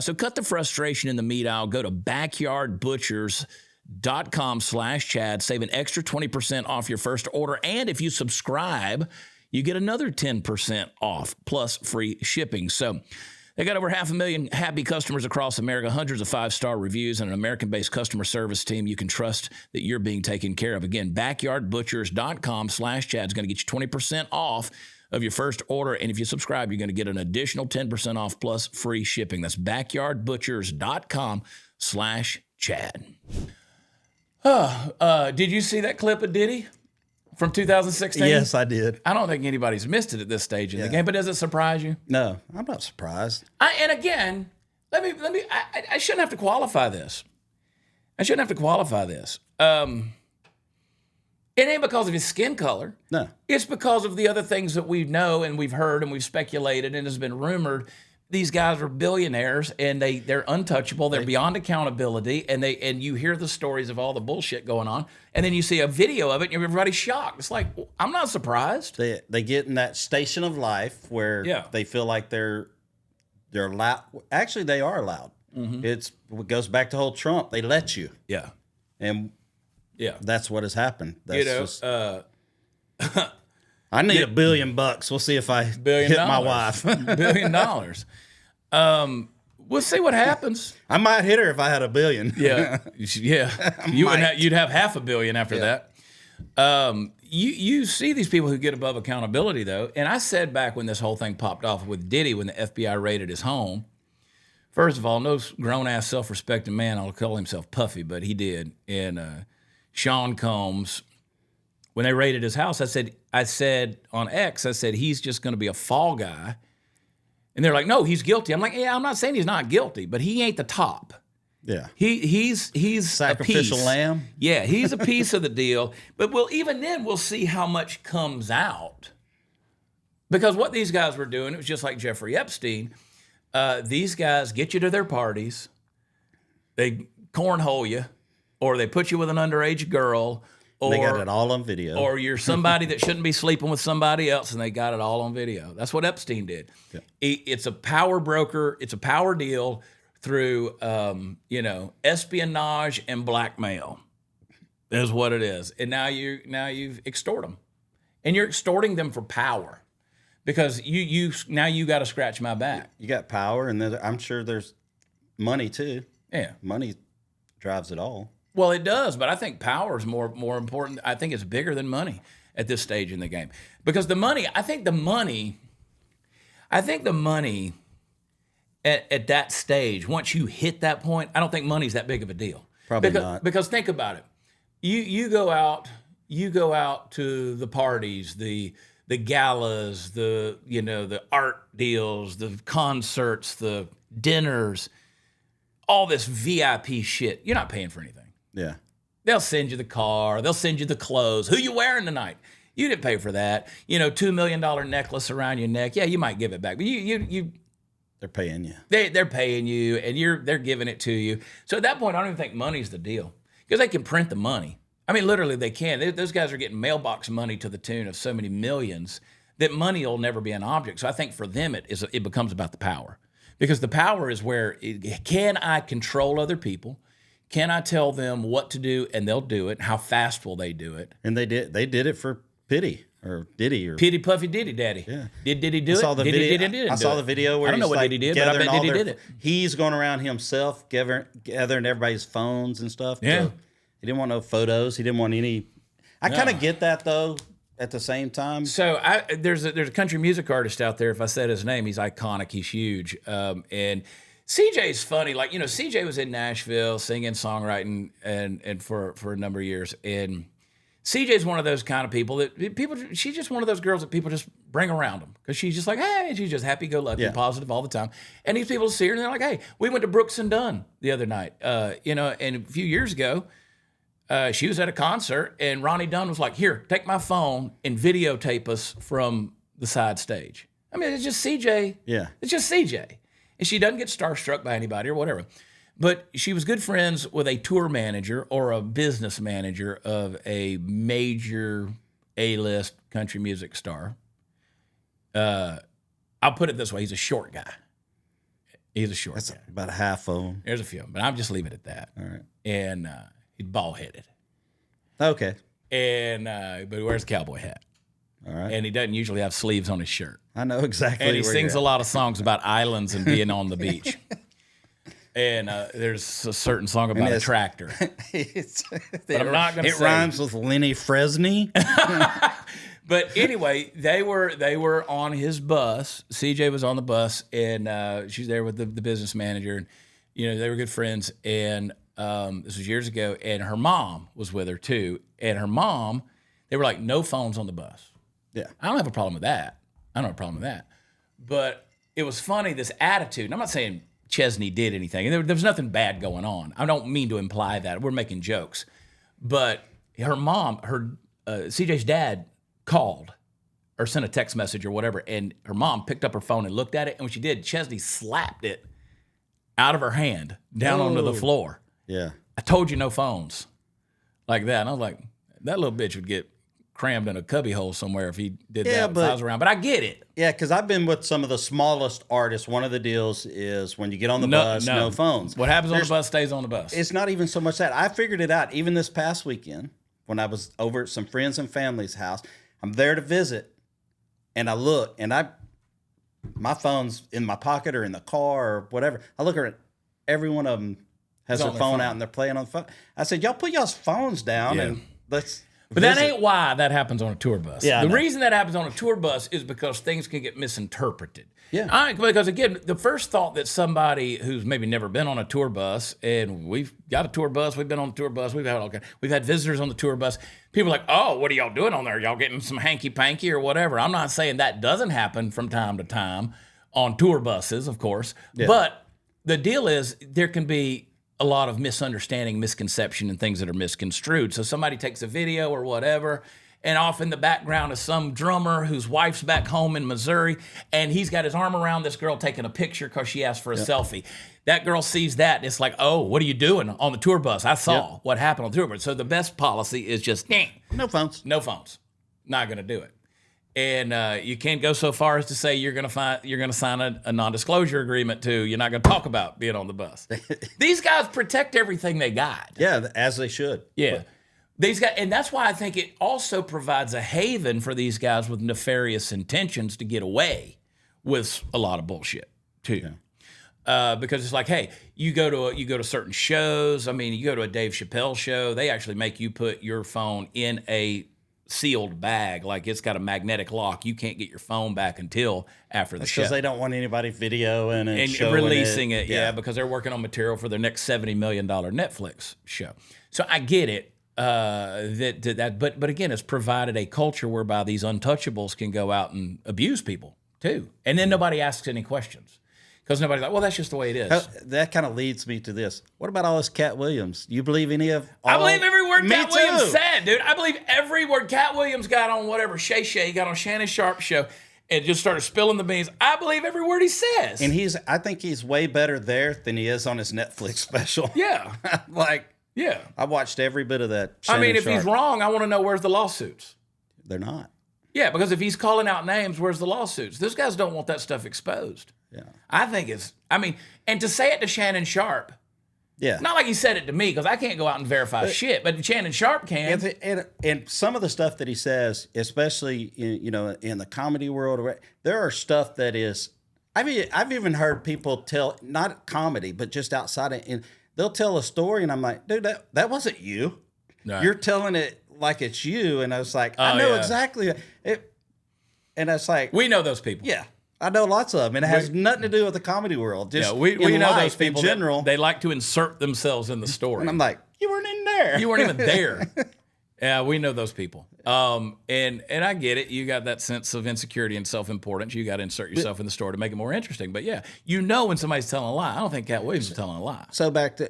S1: So cut the frustration in the meat aisle. Go to backyardbutchers.com/Chad. Save an extra 20% off your first order, and if you subscribe, you get another 10% off, plus free shipping. So they got over 500,000 happy customers across America, hundreds of 5-star reviews, and an American-based customer service team you can trust that you're being taken care of. Again, backyardbutchers.com/Chad is going to get you 20% off of your first order. And if you subscribe, you're going to get an additional 10% off plus free shipping. That's backyardbutchers.com/Chad. Did you see that clip of Diddy from 2016?
S2: Yes, I did.
S1: I don't think anybody's missed it at this stage in the game, but does it surprise you?
S2: No, I'm not surprised.
S1: And again, I shouldn't have to qualify this. It ain't because of his skin color.
S2: No.
S1: It's because of the other things that we know and we've heard and we've speculated and has been rumored. These guys are billionaires and they're untouchable. They're beyond accountability, and you hear the stories of all the bullshit going on, and then you see a video of it and everybody's shocked. It's like, I'm not surprised.
S2: They get in that station of life where they feel like they're allowed. Actually, they are allowed. Mm-hmm. It goes back to whole Trump. They let you.
S1: Yeah.
S2: And that's what has happened.
S1: That's
S2: I need $1 billion. We'll see if I hit my wife.
S1: $1 billion. We'll see what happens.
S2: I might hit her if I had $1 billion.
S1: Yeah. You'd have $500 million after that. You see these people who get above accountability, though. And I said back when this whole thing popped off with Diddy, when the FBI raided his home, first of all, no grown-ass, self-respecting man, I'll call himself Puffy, but he did. And Sean Combs, when they raided his house, I said on X, he's just going to be a fall guy. And they're like, no, he's guilty. I'm like, yeah, I'm not saying he's not guilty, but he ain't the top.
S2: Yeah.
S1: He's
S2: sacrificial lamb.
S1: Yeah, he's a piece of the deal. But we'll see how much comes out. Because what these guys were doing, it was just like Jeffrey Epstein. These guys get you to their parties, they cornhole you, or they put you with an underage girl, or
S2: they got it all on video.
S1: Or you're somebody that shouldn't be sleeping with somebody else, and they got it all on video. That's what Epstein did. Yeah. It's a power broker. It's a power deal through, espionage and blackmail. Is what it is. And now you've extort them, and you're extorting them for power, because you got to scratch my back.
S2: You got power, and I'm sure there's money too.
S1: Yeah,
S2: money drives it all.
S1: Well, it does, but I think power is more important. I think it's bigger than money at this stage in the game, because the money at that stage, once you hit that point, I don't think money's that big of a deal.
S2: Probably not.
S1: Because think about it, you go out to the parties, the galas, the art deals, the concerts, the dinners, all this VIP shit. You're not paying for anything.
S2: Yeah.
S1: They'll send you the car. They'll send you the clothes. Who you wearing tonight? You didn't pay for that. $2 million necklace around your neck. Yeah, you might give it back, but
S2: they're paying you.
S1: They're paying you, and they're giving it to you. So at that point, I don't even think money's the deal, because they can print the money. I mean, literally, they can. Those guys are getting mailbox money to the tune of so many millions that money will never be an object. So I think for them, it becomes about the power. Because the power is where, can I control other people? Can I tell them what to do and they'll do it? How fast will they do it?
S2: And they did it for pity or Diddy or
S1: Pity Puffy Diddy Daddy.
S2: Yeah.
S1: Did Diddy do it?
S2: I saw the video where
S1: I don't know what Diddy did, but I bet Diddy did it.
S2: He's going around himself gathering everybody's phones and stuff.
S1: Yeah.
S2: He didn't want no photos. He didn't want any. I kind of get that though. At the same time,
S1: so there's a country music artist out there. If I said his name, he's iconic. He's huge. And CJaye's funny. Like, CJaye was in Nashville singing, songwriting, and for a number of years. And CJaye's one of those kind of people that people. She's just one of those girls that people just bring around them because she's just like, hey, she's just happy-go-lucky, positive all the time. And these people see her and they're like, hey, we went to Brooks and Dunn the other night. And a few years ago. She was at a concert, and Ronnie Dunn was like, here, take my phone and videotape us from the side stage. I mean, it's just CJaye.
S2: Yeah.
S1: It's just CJaye. And she doesn't get starstruck by anybody or whatever. But she was good friends with a tour manager or a business manager of a major A-list country music star. I'll put it this way. He's a short guy. He's a short guy.
S2: About half of them.
S1: There's a few, but I'll just leave it at that.
S2: All right.
S1: And he's bald-headed.
S2: Okay.
S1: And but he wears a cowboy hat.
S2: All right.
S1: And he doesn't usually have sleeves on his shirt.
S2: I know exactly.
S1: And he sings a lot of songs about islands and being on the beach. And there's a certain song about a tractor. But I'm not going to say. It
S2: rhymes with Lenny Fresney.
S1: But anyway, they were on his bus. CJaye was on the bus, and she's there with the business manager. And they were good friends. And this was years ago, and her mom was with her too. And her mom, they were like, no phones on the bus.
S2: Yeah.
S1: I don't have a problem with that. But it was funny, this attitude. And I'm not saying Chesney did anything. There was nothing bad going on. I don't mean to imply that. We're making jokes. But her mom, CJaye's dad called or sent a text message or whatever, and her mom picked up her phone and looked at it. And when she did, Chesney slapped it out of her hand down onto the floor.
S2: Yeah.
S1: I told you no phones. Like that. And I was like, that little bitch would get crammed in a cubbyhole somewhere if he did that if I was around. But I get it.
S2: Yeah, because I've been with some of the smallest artists. One of the deals is when you get on the bus, no phones.
S1: What happens on the bus stays on the bus.
S2: It's not even so much that. I figured it out even this past weekend when I was over at some friends and family's house. I'm there to visit, and I look, and my phone's in my pocket or in the car or whatever. I look at it, every one of them has their phone out and they're playing on the phone. I said, y'all put y'all's phones down and let's
S1: But
S2: visit.
S1: that ain't why that happens on a tour bus.
S2: Yeah,
S1: the reason that happens on a tour bus is because things can get misinterpreted.
S2: Yeah.
S1: Because again, the first thought that somebody who's maybe never been on a tour bus, and we've got a tour bus, we've been on a tour bus, we've had visitors on the tour bus. People are like, oh, what are y'all doing on there? Y'all getting some hanky-panky or whatever? I'm not saying that doesn't happen from time to time on tour buses, of course. Yeah. But the deal is there can be a lot of misunderstanding, misconception, and things that are misconstrued. So somebody takes a video or whatever, and off in the background is some drummer whose wife's back home in Missouri, and he's got his arm around this girl taking a picture because she asked for a selfie. That girl sees that, and it's like, oh, what are you doing on the tour bus? I saw what happened on the tour bus. So the best policy is just,
S2: no phones.
S1: No phones. Not going to do it. And you can't go so far as to say you're going to sign a non-disclosure agreement too. You're not going to talk about being on the bus. These guys protect everything they got.
S2: Yeah, as they should.
S1: Yeah. These guys, and that's why I think it also provides a haven for these guys with nefarious intentions to get away with a lot of bullshit too. Yeah. Because it's like, hey, you go to certain shows. I mean, you go to a Dave Chappelle show. They actually make you put your phone in a sealed bag, like it's got a magnetic lock. You can't get your phone back until after the show.
S2: Because they don't want anybody videoing and showing
S1: releasing it. Yeah, because they're working on material for their next $70 million Netflix show. So I get it. But again, it's provided a culture whereby these untouchables can go out and abuse people too, and then nobody asks any questions because nobody's like, well, that's just the way it is.
S2: That kind of leads me to this. What about all this Cat Williams? You believe any of?
S1: I believe every word Cat Williams said, dude. I believe every word Cat Williams got on whatever CJaye got on Shannon Sharp's show and just started spilling the beans. I believe every word he says.
S2: And I think he's way better there than he is on his Netflix special.
S1: Yeah.
S2: Like,
S1: Yeah.
S2: I watched every bit of that.
S1: I mean, if he's wrong, I want to know where's the lawsuits.
S2: They're not.
S1: Yeah, because if he's calling out names, where's the lawsuits? Those guys don't want that stuff exposed.
S2: Yeah.
S1: I think and to say it to Shannon Sharp,
S2: yeah,
S1: not like he said it to me, because I can't go out and verify shit, but Shannon Sharp can.
S2: And some of the stuff that he says, especially in the comedy world, there are stuff that is. I've even heard people tell, not comedy, but just outside of, and they'll tell a story, and I'm like, dude, that wasn't you. No. You're telling it like it's you, and I was like, I know exactly it. And it's like,
S1: we know those people.
S2: Yeah. I know lots of them, and it has nothing to do with the comedy world. Just
S1: we know those people in general. They like to insert themselves in the story.
S2: And I'm like, you weren't in there.
S1: You weren't even there. Yeah, we know those people. And I get it. You got that sense of insecurity and self-importance. You got to insert yourself in the story to make it more interesting. But yeah, when somebody's telling a lie. I don't think Cat Williams is telling a lie.
S2: So back to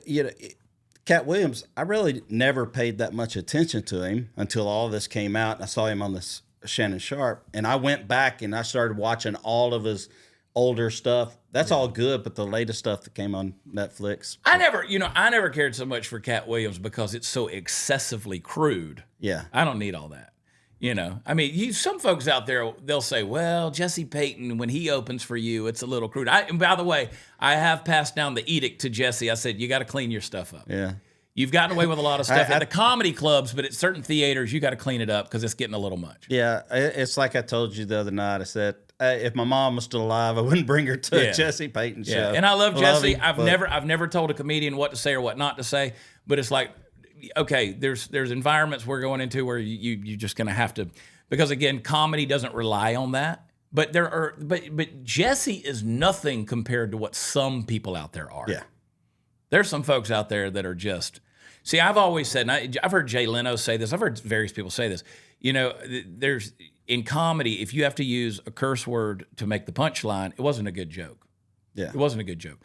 S2: Cat Williams, I really never paid that much attention to him until all this came out. And I saw him on this Shannon Sharp, and I went back and I started watching all of his older stuff. That's all good, but the latest stuff that came on Netflix,
S1: I never cared so much for Cat Williams because it's so excessively crude.
S2: Yeah,
S1: I don't need all that. I mean, some folks out there, they'll say, well, Jesse Payton, when he opens for you, it's a little crude. And by the way, I have passed down the edict to Jesse. I said, you got to clean your stuff up.
S2: Yeah.
S1: You've gotten away with a lot of stuff at the comedy clubs, but at certain theaters, you got to clean it up because it's getting a little much.
S2: Yeah, it's like I told you the other night. I said, if my mom was still alive, I wouldn't bring her to a Jesse Payton show.
S1: And I love Jesse. I've never told a comedian what to say or what not to say, but it's like, okay, there's environments we're going into where you're just going to have to, because again, comedy doesn't rely on that. But but Jesse is nothing compared to what some people out there are.
S2: Yeah.
S1: There's some folks out there that are just, see, I've always said, and I've heard Jay Leno say this, I've heard various people say this, there's, in comedy, if you have to use a curse word to make the punchline, it wasn't a good joke.
S2: Yeah.
S1: It wasn't a good joke.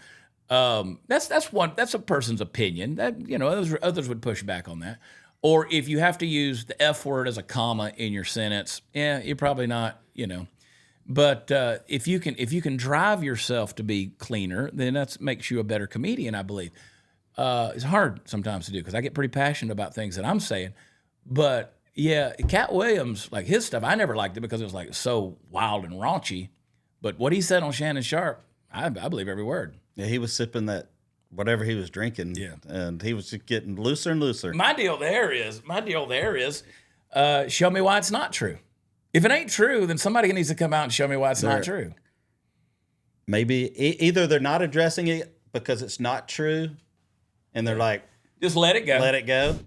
S1: That's a person's opinion. That, others would push back on that. Or if you have to use the F word as a comma in your sentence, you're probably not, But if you can drive yourself to be cleaner, then that makes you a better comedian, I believe. It's hard sometimes to do because I get pretty passionate about things that I'm saying. But yeah, Cat Williams, like his stuff, I never liked it because it was like so wild and raunchy. But what he said on Shannon Sharp, I believe every word.
S2: Yeah, he was sipping that whatever he was drinking. Yeah, and he was just getting looser and looser.
S1: My deal there is, show me why it's not true. If it ain't true, then somebody needs to come out and show me why it's not true.
S2: Maybe either they're not addressing it because it's not true, and they're like,
S1: just let it go.
S2: Let it go.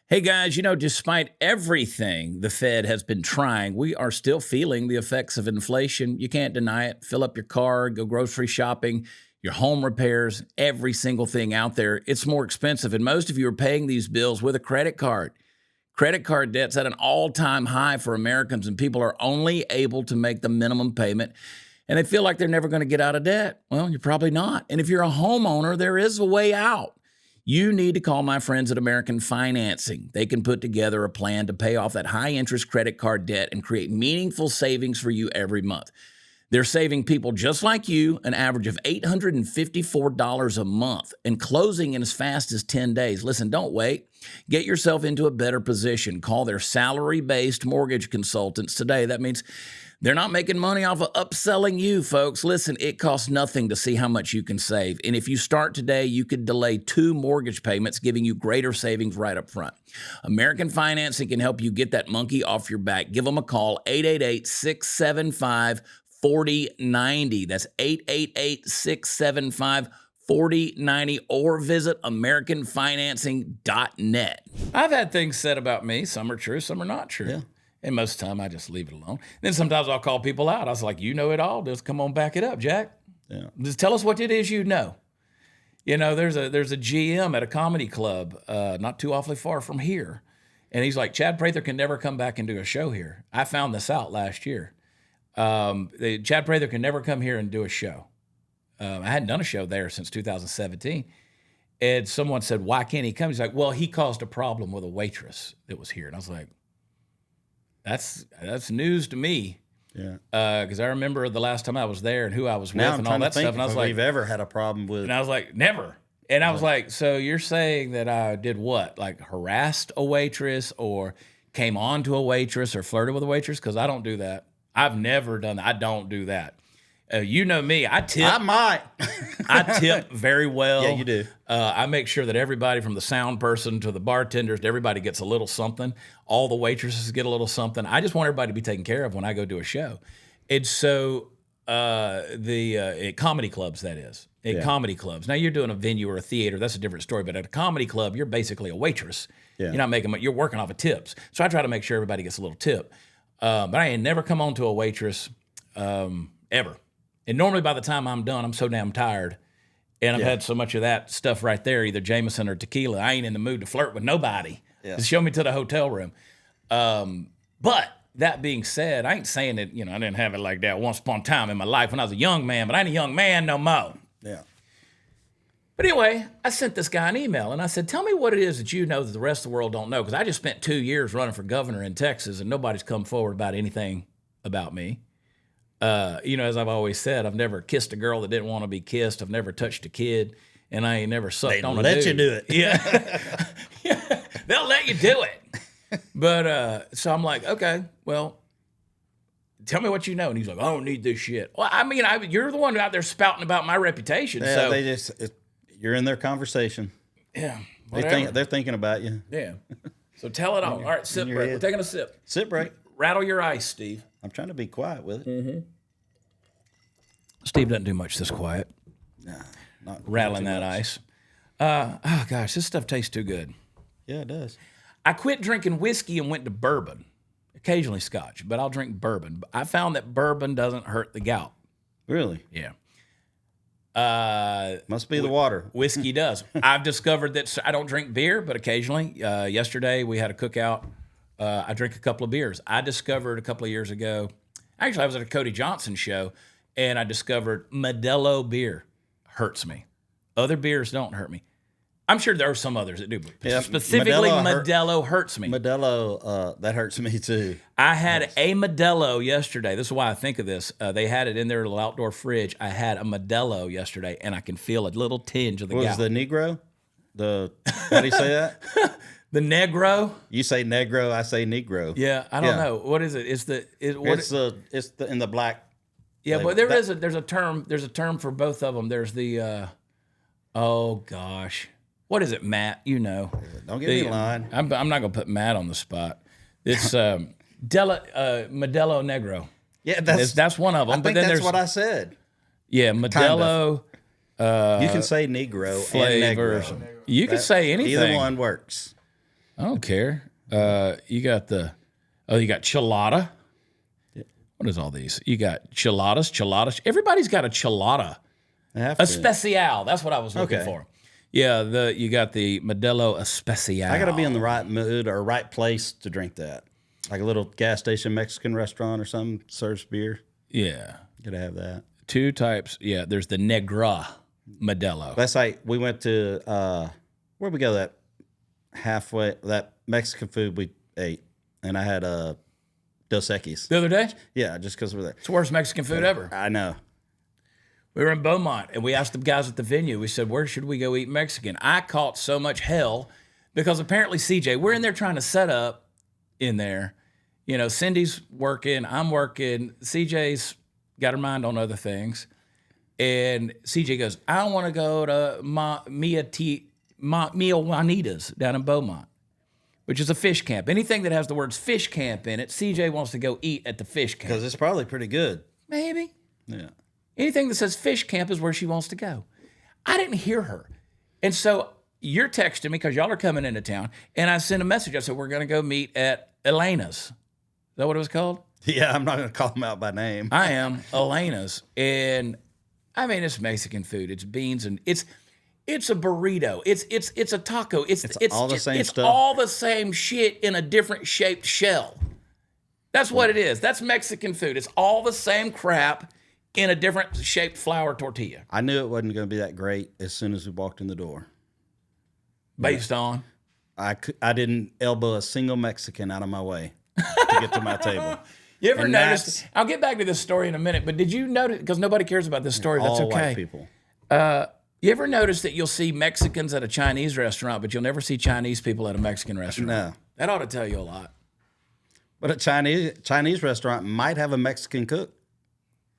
S1: Hey guys, despite everything the Fed has been trying, we are still feeling the effects of inflation. You can't deny it. Fill up your car, go grocery shopping, your home repairs, every single thing out there. It's more expensive, and most of you are paying these bills with a credit card. Credit card debt's at an all-time high for Americans, and people are only able to make the minimum payment, and they feel like they're never going to get out of debt. Well, you're probably not. And if you're a homeowner, there is a way out. You need to call my friends at American Financing. They can put together a plan to pay off that high-interest credit card debt and create meaningful savings for you every month. They're saving people just like you an average of $854 a month and closing in as fast as 10 days. Listen, don't wait. Get yourself into a better position. Call their salary-based mortgage consultants today. That means they're not making money off of upselling you, folks. Listen, it costs nothing to see how much you can save. And if you start today, you could delay 2 mortgage payments, giving you greater savings right up front. American Financing can help you get that monkey off your back. Give them a call, 888-675-4090. That's 888-675-4090, or visit AmericanFinancing.net. I've had things said about me. Some are true, some are not true.
S2: Yeah.
S1: And most of the time, I just leave it alone. Then sometimes I'll call people out. I was like, you know it all. Just come on, back it up, Jack.
S2: Yeah.
S1: Just tell us what it is you know. There's a GM at a comedy club not too awfully far from here. And he's like, Chad Prather can never come back and do a show here. I found this out last year. Chad Prather can never come here and do a show. I hadn't done a show there since 2017. And someone said, why can't he come? He's like, well, he caused a problem with a waitress that was here. And I was like, that's news to me.
S2: Yeah.
S1: Because I remember the last time I was there and who I was with and all that stuff. And I was like,
S2: we've ever had a problem with.
S1: And I was like, never. And I was like, so you're saying that I did what? Like harassed a waitress or came on to a waitress or flirted with a waitress? Because I don't do that. I've never done that. I don't do that. You know me. I tip.
S2: I might.
S1: I tip very well.
S2: Yeah, you do.
S1: I make sure that everybody from the sound person to the bartenders, everybody gets a little something. All the waitresses get a little something. I just want everybody to be taken care of when I go do a show. And so at comedy clubs, that is. At comedy clubs. Now, you're doing a venue or a theater. That's a different story. But at a comedy club, you're basically a waitress. Yeah. You're not making money. You're working off of tips. So I try to make sure everybody gets a little tip. But I ain't never come on to a waitress ever. And normally by the time I'm done, I'm so damn tired. And I've had so much of that stuff right there, either Jameson or tequila. I ain't in the mood to flirt with nobody. Yeah. Just show me to the hotel room. But that being said, I ain't saying that, I didn't have it like that once upon a time in my life when I was a young man, but I ain't a young man no more.
S2: Yeah.
S1: But anyway, I sent this guy an email, and I said, tell me what it is that you know that the rest of the world don't know, because I just spent 2 years running for governor in Texas, and nobody's come forward about anything about me. As I've always said, I've never kissed a girl that didn't want to be kissed. I've never touched a kid, and I ain't never sucked on a dude.
S2: They let you do it.
S1: Yeah. They'll let you do it. But so I'm like, okay, well, tell me what you know. And he's like, I don't need this shit. Well, I mean, you're the one out there spouting about my reputation.
S2: Yeah,
S1: so
S2: you're in their conversation.
S1: Yeah.
S2: They're thinking about you.
S1: Yeah. So tell it all. All right, sip break. We're taking a sip.
S2: Sip break.
S1: Rattle your ice, Steve.
S2: I'm trying to be quiet with it.
S1: Mm-hmm. Steve doesn't do much this quiet.
S2: Nah, not
S1: rattling that ice. Oh gosh, this stuff tastes too good.
S2: Yeah, it does.
S1: I quit drinking whiskey and went to bourbon. Occasionally scotch, but I'll drink bourbon. I found that bourbon doesn't hurt the gout.
S2: Really?
S1: Yeah.
S2: Must be the water.
S1: Whiskey does. I've discovered that I don't drink beer, but occasionally. Yesterday we had a cookout. I drink a couple of beers. I discovered a couple of years ago, actually I was at a Cody Johnson show, and I discovered Modelo beer hurts me. Other beers don't hurt me. I'm sure there are some others that do, but specifically Modelo hurts me.
S2: Modelo, that hurts me too.
S1: I had a Modelo yesterday. This is why I think of this. They had it in their little outdoor fridge. I had a Modelo yesterday, and I can feel a little tinge of the gout.
S2: Was the Negro? How do you say that?
S1: The Negro.
S2: You say Negro, I say Negro.
S1: Yeah, I don't know. What is it? It's
S2: in the black.
S1: Yeah, but there's a term for both of them. There's the oh gosh. What is it, Matt? You know.
S2: Don't get me lying.
S1: I'm not gonna put Matt on the spot. It's Modelo Negro.
S2: Yeah,
S1: that's one of them.
S2: But then that's what I said.
S1: Yeah, Modelo.
S2: You can say Negro
S1: flavors.
S2: And Negro.
S1: You can say anything.
S2: Either one works.
S1: I don't care. You got Chilada. What is all these? You got Chiladas. Everybody's got a Chilada. Especial. That's what I was looking for. Yeah, you got the Modelo Especial.
S2: I got to be in the right mood or right place to drink that. Like a little gas station Mexican restaurant or something serves beer.
S1: Yeah.
S2: Got to have that.
S1: Two types. Yeah, there's the Negra Modelo.
S2: That's like we went to, where'd we go that Mexican food we ate? And I had Dos Equis.
S1: The other day?
S2: Yeah, just because we're there.
S1: It's the worst Mexican food ever.
S2: I know.
S1: We were in Beaumont, and we asked the guys at the venue, we said, where should we go eat Mexican? I caught so much hell because apparently CJaye, we're in there trying to set up in there. Cindy's working, I'm working, CJaye's got her mind on other things. And CJaye goes, I want to go to Mia Juanita's down in Beaumont, which is a fish camp. Anything that has the words fish camp in it, CJaye wants to go eat at the fish camp.
S2: Because it's probably pretty good.
S1: Maybe.
S2: Yeah.
S1: Anything that says fish camp is where she wants to go. I didn't hear her. And so you're texting me because y'all are coming into town, and I sent a message. I said, we're going to go meet at Elena's. Is that what it was called?
S2: Yeah, I'm not going to call them out by name.
S1: I am. Elena's. And, I mean, it's Mexican food. It's beans, and it's a burrito. It's a taco. It's
S2: all the same stuff.
S1: It's all the same shit in a different shaped shell. That's what it is. That's Mexican food. It's all the same crap in a different shaped flour tortilla.
S2: I knew it wasn't going to be that great as soon as we walked in the door.
S1: Based on?
S2: I didn't elbow a single Mexican out of my way to get to my table.
S1: You ever noticed? I'll get back to this story in a minute, but did you notice, because nobody cares about this story, that's okay.
S2: All white people.
S1: You ever notice that you'll see Mexicans at a Chinese restaurant, but you'll never see Chinese people at a Mexican restaurant?
S2: No.
S1: That ought to tell you a lot.
S2: But a Chinese restaurant might have a Mexican cook.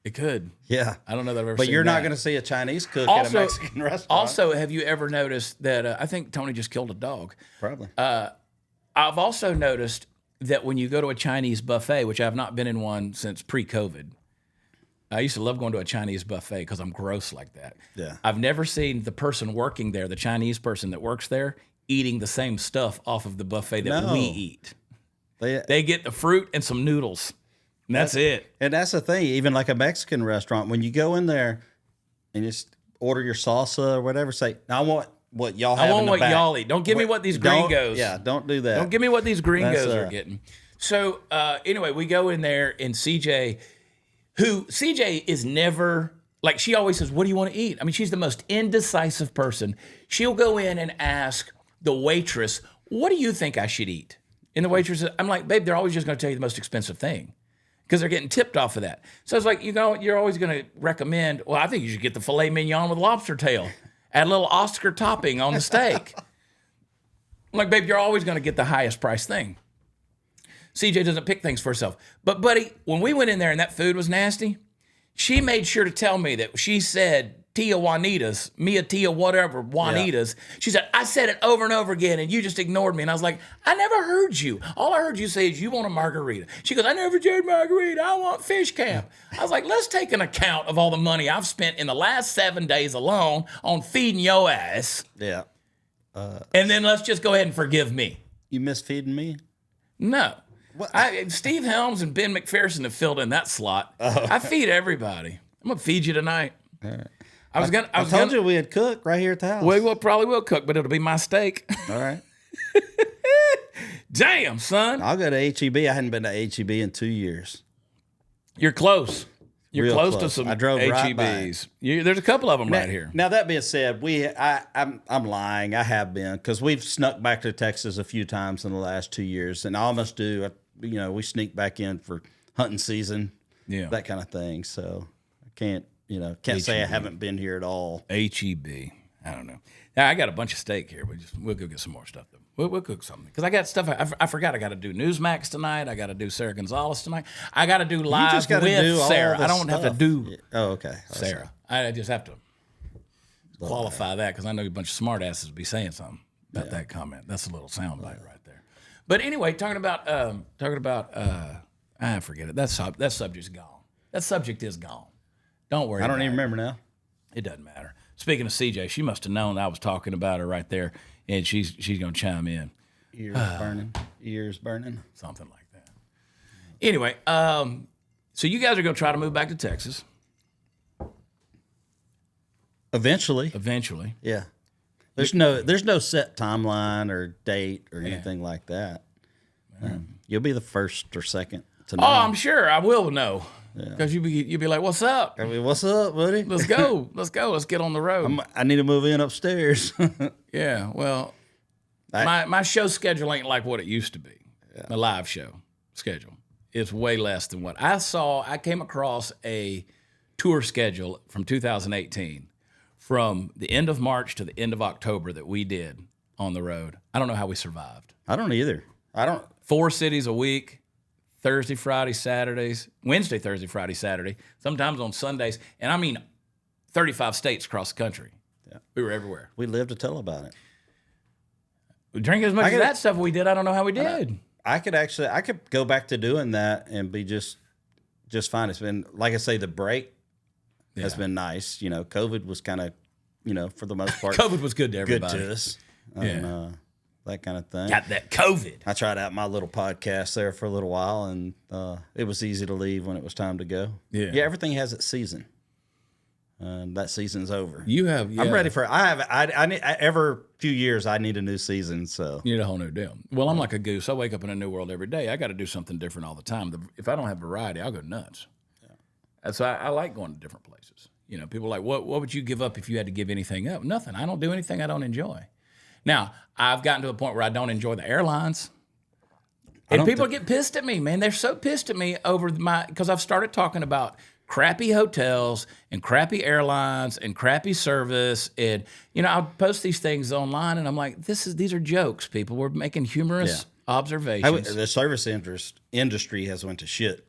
S1: It could.
S2: Yeah.
S1: I don't know that I've ever
S2: But
S1: seen
S2: you're not
S1: that.
S2: going to see a Chinese cook at a Mexican restaurant.
S1: Also, have you ever noticed that, I think Tony just killed a dog.
S2: Probably.
S1: I've also noticed that when you go to a Chinese buffet, which I've not been in one since pre-COVID, I used to love going to a Chinese buffet because I'm gross like that.
S2: Yeah.
S1: I've never seen the person working there, the Chinese person that works there, eating the same stuff off of the buffet that we eat. They get the fruit and some noodles. And that's it.
S2: And that's the thing. Even like a Mexican restaurant, when you go in there and just order your salsa or whatever, say, I want what y'all have in the back.
S1: I want what y'all eat. Don't give me what these gringos.
S2: Yeah, don't do that.
S1: Don't give me what these gringos are getting. So anyway, we go in there and CJaye, CJaye is never, like she always says, what do you want to eat? I mean, she's the most indecisive person. She'll go in and ask the waitress, what do you think I should eat? And the waitress, I'm like, babe, they're always just going to tell you the most expensive thing because they're getting tipped off of that. So it's like, you're always going to recommend, well, I think you should get the filet mignon with lobster tail. Add a little Oscar topping on the steak. I'm like, babe, you're always going to get the highest price thing. CJaye doesn't pick things for herself. But, buddy, when we went in there and that food was nasty, she made sure to tell me that she said, Tia Juanitas, Mia Tia whatever, Juanitas. Yeah. She said, I said it over and over again, and you just ignored me. And I was like, I never heard you. All I heard you say is you want a margarita. She goes, I never said margarita. I want fish camp. I was like, let's take an account of all the money I've spent in the last 7 days alone on feeding your ass.
S2: Yeah.
S1: And then let's just go ahead and forgive me.
S2: You miss feeding me?
S1: No. Steve Helms and Ben McPherson have filled in that slot. I feed everybody. I'm going to feed you tonight.
S2: All right.
S1: I
S2: told you we'd cook right here at the house.
S1: We probably will cook, but it'll be my steak.
S2: All right.
S1: Damn, son.
S2: I'll go to H-E-B. I hadn't been to H-E-B in 2 years.
S1: You're close. You're
S2: Real
S1: close to some
S2: I drove
S1: H-E-Bs.
S2: right by.
S1: There's a couple of them right here.
S2: Now, that being said, I'm lying. I have been, because we've snuck back to Texas a few times in the last 2 years, and I almost do. We sneak back in for hunting season, that kind of thing. So I can't say I haven't been here at all.
S1: H-E-B. I don't know. Now, I got a bunch of steak here. We'll go get some more stuff. We'll cook something. Because I got stuff. I forgot I got to do Newsmax tonight. I got to do Sarah Gonzalez tonight. I got to do live with Sarah. I don't have to do Sarah. I just have to qualify that because I know a bunch of smart asses will be saying something about that comment. That's a little soundbite right there. But anyway, talking about I forget it. That subject's gone. That subject is gone. Don't worry.
S2: I don't even remember now.
S1: It doesn't matter. Speaking of CJaye, she must have known I was talking about her right there, and she's going to chime in.
S2: Ears burning.
S1: Something like that. Anyway, so you guys are going to try to move back to Texas.
S2: Eventually. Yeah. There's no set timeline or date or anything like that. You'll be the first or second to know.
S1: Oh, I'm sure I will know. Because you'll be like, what's up?
S2: I mean, what's up, buddy?
S1: Let's go. Let's get on the road.
S2: I need to move in upstairs.
S1: Yeah, well, my show schedule ain't like what it used to be. My live show schedule is way less than what I saw. I came across a tour schedule from 2018 from the end of March to the end of October that we did on the road. I don't know how we survived.
S2: I don't either.
S1: 4 cities a week. Thursday, Friday, Saturdays, Wednesday, Thursday, Friday, Saturday, sometimes on Sundays. And I mean 35 states across the country. Yeah. We were everywhere.
S2: We lived to tell about it.
S1: We drank as much of that stuff we did. I don't know how we did.
S2: I could go back to doing that and be just fine. It's been, like I say, the break has been nice. COVID was kind of, for the most part.
S1: COVID was good to everybody.
S2: Good to us. And, that kind of thing.
S1: Got that COVID.
S2: I tried out my little podcast there for a little while, and it was easy to leave when it was time to go. Yeah, everything has its season, and that season's over. I'm ready for it. I need, every few years I need a new season. So
S1: you need a whole new deal. Well, I'm like a goose. I wake up in a new world every day. I got to do something different all the time. If I don't have variety, I'll go nuts. Yeah. And so I like going to different places. People are like, what would you give up if you had to give anything up? Nothing. I don't do anything I don't enjoy. Now, I've gotten to a point where I don't enjoy the airlines. And people get pissed at me, man. They're so pissed at me over because I've started talking about crappy hotels and crappy airlines and crappy service. And, I'll post these things online and I'm like, these are jokes, people. We're making humorous observations.
S2: The service industry has went to shit,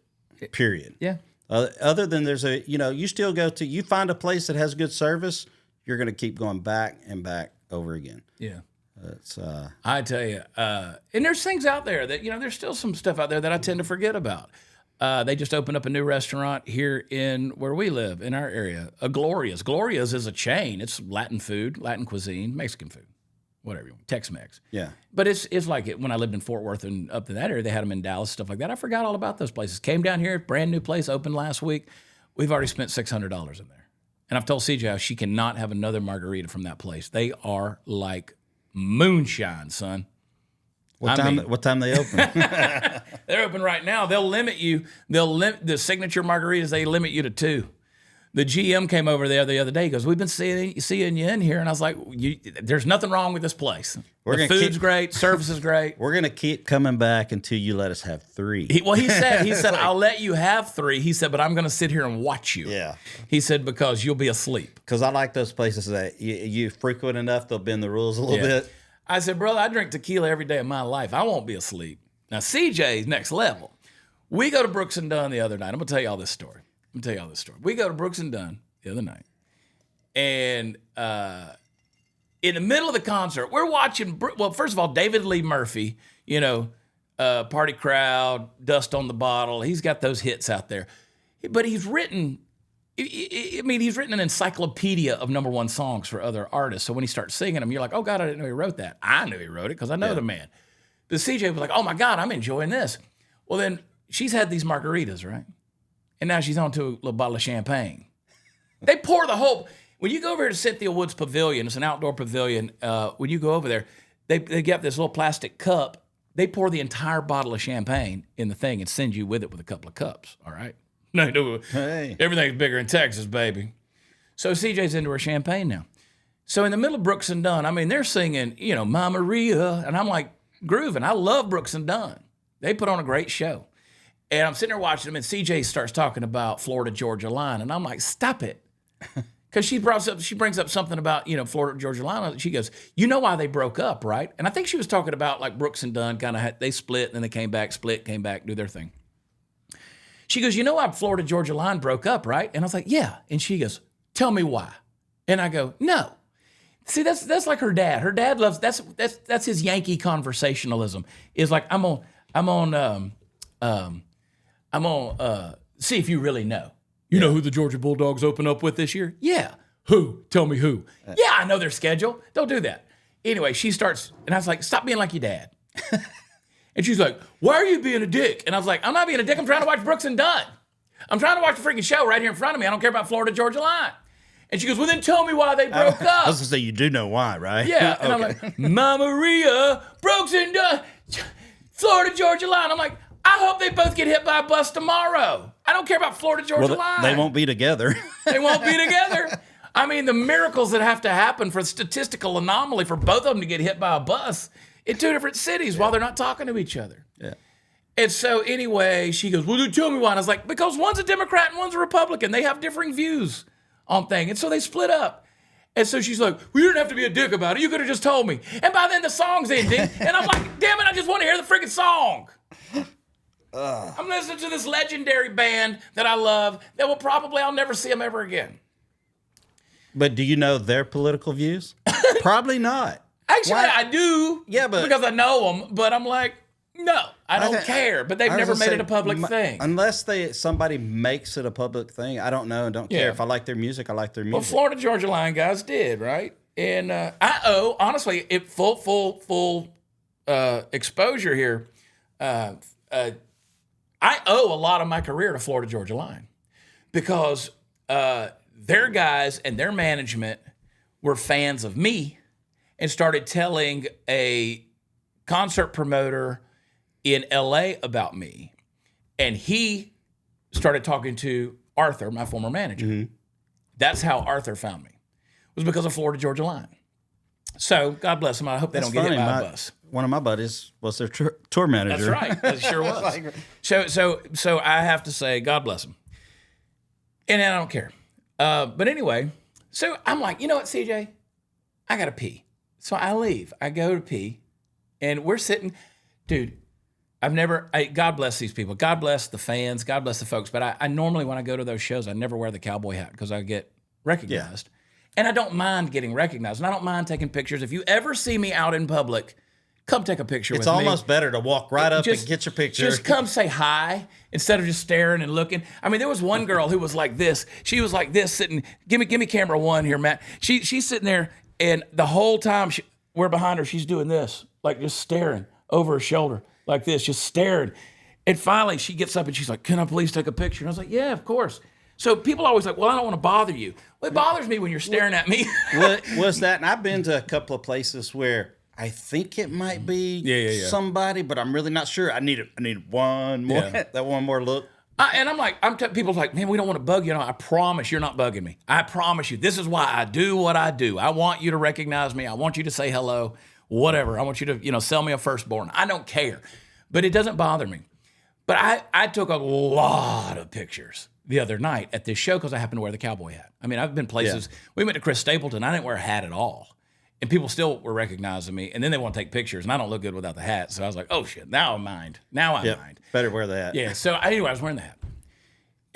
S2: period.
S1: Yeah.
S2: Other than you still you find a place that has good service, you're going to keep going back and back over again.
S1: Yeah.
S2: I
S1: tell you, and there's things out there that, there's still some stuff out there that I tend to forget about. They just opened up a new restaurant here in where we live in our area, Gloria's. Gloria's is a chain. It's Latin food, Latin cuisine, Mexican food, whatever you want, Tex-Mex.
S2: Yeah.
S1: But it's like it when I lived in Fort Worth and up to that area, they had them in Dallas, stuff like that. I forgot all about those places. Came down here, brand new place, opened last week. We've already spent $600 in there. And I've told CJaye she cannot have another margarita from that place. They are like moonshine, son.
S2: What time they open?
S1: They're open right now. They'll limit you. The signature margaritas, they limit you to 2. The GM came over there the other day. He goes, "We've been seeing you in here," and I was like, "There's nothing wrong with this place. The food's great, service is great.
S2: We're gonna keep coming back until you let us have 3."
S1: He said, "I'll let you have 3." He said, "But I'm gonna sit here and watch you."
S2: Yeah.
S1: He said, "Because you'll be asleep."
S2: Because I like those places that you frequent enough, they'll bend the rules a little bit.
S1: I said, "Brother, I drink tequila every day of my life. I won't be asleep." Now, CJaye's next level. We go to Brooks and Dunn the other night. I'm gonna tell you all this story. We go to Brooks and Dunn the other night, and in the middle of the concert, we're watching. Well, first of all, David Lee Murphy, Party Crowd, Dust on the Bottle. He's got those hits out there, but he's written. He's written an encyclopedia of #1 songs for other artists. So when he starts singing them, you're like, "Oh God, I didn't know he wrote that." I knew he wrote it because I know the man. But CJaye was like, "Oh my God, I'm enjoying this." Well, then she's had these margaritas, right? And now she's on to a little bottle of champagne. They pour the whole. When you go over here to Cynthia Woods Pavilion, it's an outdoor pavilion. When you go over there, they get this little plastic cup. They pour the entire bottle of champagne in the thing and send you with it with a couple of cups. All right. No,
S2: hey.
S1: Everything's bigger in Texas, baby. So CJaye's into her champagne now. So in the middle of Brooks and Dunn, they're singing, Mama Maria, and I'm like grooving. I love Brooks and Dunn. They put on a great show. And I'm sitting there watching them, and CJaye starts talking about Florida-Georgia line, and I'm like, stop it. Because she brings up something about, Florida-Georgia line. She goes, "You know why they broke up, right?" And I think she was talking about like Brooks and Dunn they split, and then they came back, split, came back, do their thing. She goes, "You know why Florida-Georgia line broke up, right?" And I was like, "Yeah." And she goes, "Tell me why." And I go, "No." See, that's like her dad. Her dad loves that's his Yankee conversationalism. Is like I'm on see if you really know. You know who the Georgia Bulldogs open up with this year? Yeah. Who? Tell me who. Yeah, I know their schedule. Don't do that. Anyway, she starts, and I was like, "Stop being like your dad." And she's like, "Why are you being a dick?" And I was like, "I'm not being a dick. I'm trying to watch Brooks and Dunn. I'm trying to watch the freaking show right here in front of me. I don't care about Florida-Georgia line." And she goes, "Well, then tell me why they broke up."
S2: I was going to say, you do know why, right?
S1: Yeah. And I'm like, "Mama Maria, Brooks and Dunn, Florida-Georgia line." I'm like, I hope they both get hit by a bus tomorrow. I don't care about Florida-Georgia line.
S2: They won't be together.
S1: They won't be together. The miracles that have to happen for statistical anomaly for both of them to get hit by a bus in 2 different cities while they're not talking to each other.
S2: Yeah.
S1: And so anyway, she goes, "Well, tell me why." And I was like, "Because one's a Democrat and one's a Republican. They have differing views on things." And so they split up. And so she's like, "Well, you didn't have to be a dick about it. You could have just told me." And by then the song's ending. And I'm like, damn it, I just want to hear the freaking song. I'm listening to this legendary band that I love that I'll never see them ever again.
S2: But do you know their political views? Probably not.
S1: Actually, I do.
S2: Yeah, but
S1: because I know them. But I'm like, no, I don't care. But they've never made it a public thing.
S2: Unless somebody makes it a public thing, I don't know and don't care. If I like their music, I like their music.
S1: Well, Florida-Georgia line guys did, right? And I owe, honestly, full exposure here. I owe a lot of my career to Florida-Georgia line because their guys and their management were fans of me and started telling a concert promoter in LA about me. And he started talking to Arthur, my former manager. Mm-hmm. That's how Arthur found me. It was because of Florida-Georgia line. So God bless them. I hope they don't get hit by a bus.
S2: One of my buddies was their tour manager.
S1: That's right. That sure was. So I have to say, God bless them. And I don't care. But anyway, so I'm like, you know what, CJ? I got to pee. So I leave. I go to pee. And we're sitting. Dude, God bless these people. God bless the fans. God bless the folks. But I normally, when I go to those shows, I never wear the cowboy hat because I get recognized. Yeah. And I don't mind getting recognized. And I don't mind taking pictures. If you ever see me out in public, come take a picture with me.
S2: It's almost better to walk right up and get your picture.
S1: Just come say hi instead of just staring and looking. I mean, there was one girl who was like this. She was like this, sitting. Give me camera one here, Matt. She's sitting there, and the whole time we're behind her, she's doing this, like just staring over her shoulder, like this, just staring. And finally, she gets up and she's like, "Can I please take a picture?" And I was like, "Yeah, of course." So people are always like, "Well, I don't want to bother you." Well, it bothers me when you're staring at me.
S2: What was that? And I've been to a couple of places where I think it might be somebody, but I'm really not sure. I need one more, that one more look.
S1: And I'm like, people's like, "Man, we don't want to bug you." No, I promise you're not bugging me. I promise you. This is why I do what I do. I want you to recognize me. I want you to say hello, whatever. I want you to, sell me a firstborn. I don't care, but it doesn't bother me. But I took a lot of pictures the other night at this show because I happened to wear the cowboy hat. I mean, I've been places. We went to Chris Stapleton. I didn't wear a hat at all. And people still were recognizing me, and then they want to take pictures, and I don't look good without the hat. So I was like, "Oh shit, now I mind. Now I mind.
S2: Better wear the hat."
S1: Yeah. So anyway, I was wearing the hat,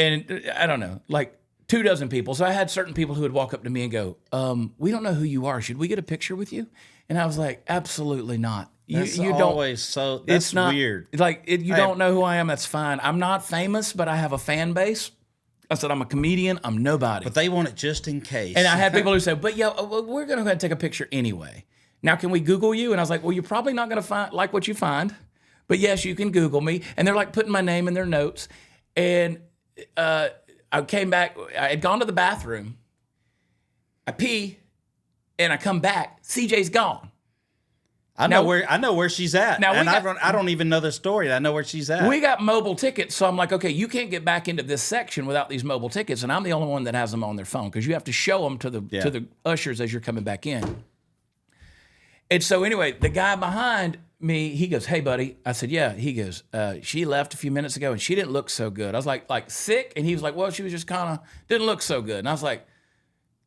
S1: and I don't know, like 24 people. So I had certain people who would walk up to me and go, "We don't know who you are. Should we get a picture with you?" And I was like, "Absolutely not. You
S2: always so. That's
S1: it's not
S2: weird.
S1: Like you don't know who I am. That's fine. I'm not famous, but I have a fan base." I said, "I'm a comedian. I'm nobody."
S2: But they want it just in case.
S1: And I had people who said, "But we're going to go ahead and take a picture anyway. Now, can we Google you?" And I was like, "Well, you're probably not going to like what you find. But yes, you can Google me." And they're like putting my name in their notes. And I came back. I had gone to the bathroom. I pee, and I come back. CJ's gone.
S2: I know where she's at. Now I don't even know the story. I know where she's at.
S1: We got mobile tickets, so I'm like, okay, you can't get back into this section without these mobile tickets, and I'm the only one that has them on their phone because you have to show them to the ushers as you're coming back in. And so anyway, the guy behind me, he goes, "Hey, buddy." I said, "Yeah." He goes, "She left a few minutes ago, and she didn't look so good." I was like sick, and he was like, "Well, she was just kind of didn't look so good." And I was like,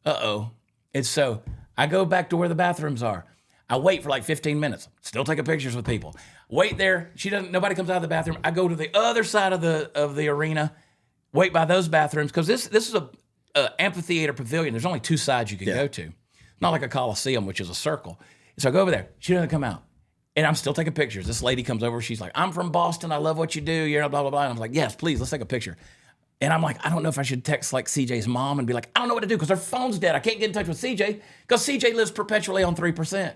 S1: "Uh-oh." And so I go back to where the bathrooms are. I wait for like 15 minutes, still taking pictures with people. Wait there. Nobody comes out of the bathroom. I go to the other side of the arena, wait by those bathrooms, because this is a amphitheater pavilion. There's only two sides you can go to. Not like a Coliseum, which is a circle. So I go over there. She doesn't come out. And I'm still taking pictures. This lady comes over. She's like, "I'm from Boston. I love what you do. You're blah, blah, blah." And I'm like, "Yes, please, let's take a picture." And I'm like, I don't know if I should text like CJ's mom and be like, "I don't know what to do because her phone's dead. I can't get in touch with CJ because CJ lives perpetually on 3%.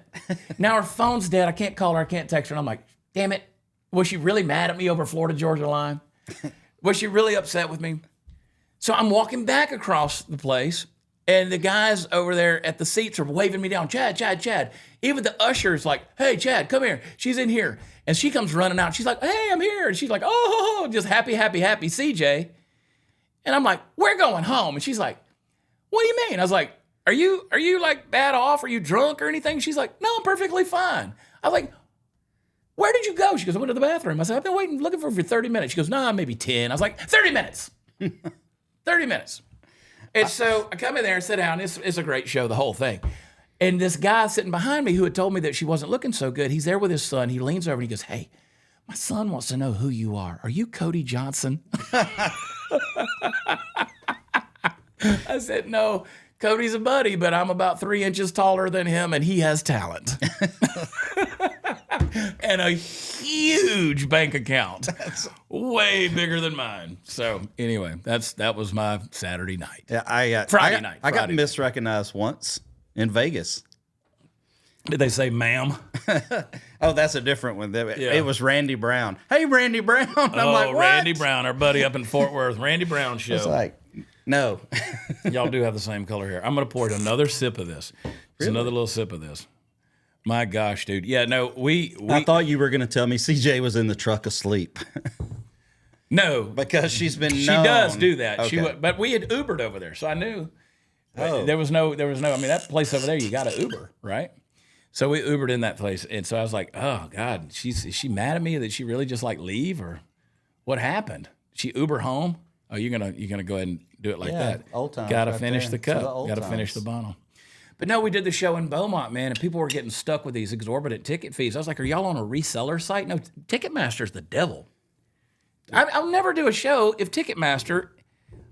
S1: Now her phone's dead. I can't call her. I can't text her." And I'm like, damn it. Was she really mad at me over Florida-Georgia line? Was she really upset with me? So I'm walking back across the place, and the guys over there at the seats are waving me down. "Chad, Chad, Chad." Even the usher's like, "Hey, Chad, come here. She's in here." And she comes running out. She's like, "Hey, I'm here." And she's like, "Oh," just happy, happy, happy CJ. And I'm like, "We're going home." And she's like, "What do you mean?" I was like, Are you like bad off? Are you drunk or anything?" She's like, "No, I'm perfectly fine." I was like, "Where did you go?" She goes, "I went to the bathroom." I said, "I've been looking for you for 30 minutes. She goes, "Nah, maybe 10. I was like, 30 minutes. 30 minutes. And so I come in there and sit down. It's a great show, the whole thing. And this guy sitting behind me who had told me that she wasn't looking so good, he's there with his son. He leans over and he goes, "Hey, my son wants to know who you are. Are you Cody Johnson?" I said, "No, Cody's a buddy, but I'm about 3 inches taller than him, and he has talent." And a huge bank account. That's way bigger than mine. So anyway, that was my Saturday night.
S2: Yeah,
S1: Friday night.
S2: I got misrecognized once in Vegas.
S1: Did they say "ma'am"?
S2: Oh, that's a different one. It was Randy Brown. "Hey, Randy Brown." I'm like, "What?"
S1: Randy Brown, our buddy up in Fort Worth. Randy Brown show.
S2: It's like, no.
S1: Y'all do have the same color hair. I'm going to pour another sip of this. Just another little sip of this. My gosh, dude. Yeah, no,
S2: I thought you were going to tell me CJ was in the truck asleep.
S1: No.
S2: Because she's been known.
S1: She does do that.
S2: Okay.
S1: But we had Ubered over there, so I knew. There was no, I mean, that place over there, you got to Uber, right? So we Ubered in that place. And so I was like, oh, God, is she mad at me that she really just like leave, or what happened? She Uber home? Oh, you're gonna go ahead and do it like that.
S2: Old times.
S1: Got to
S2: right
S1: finish
S2: there.
S1: the cup. Got to finish the bottle. But no, we did the show in Beaumont, man, and people were getting stuck with these exorbitant ticket fees. I was like, "Are y'all on a reseller site?" No, Ticketmaster's the devil. I'll never do a show if Ticketmaster.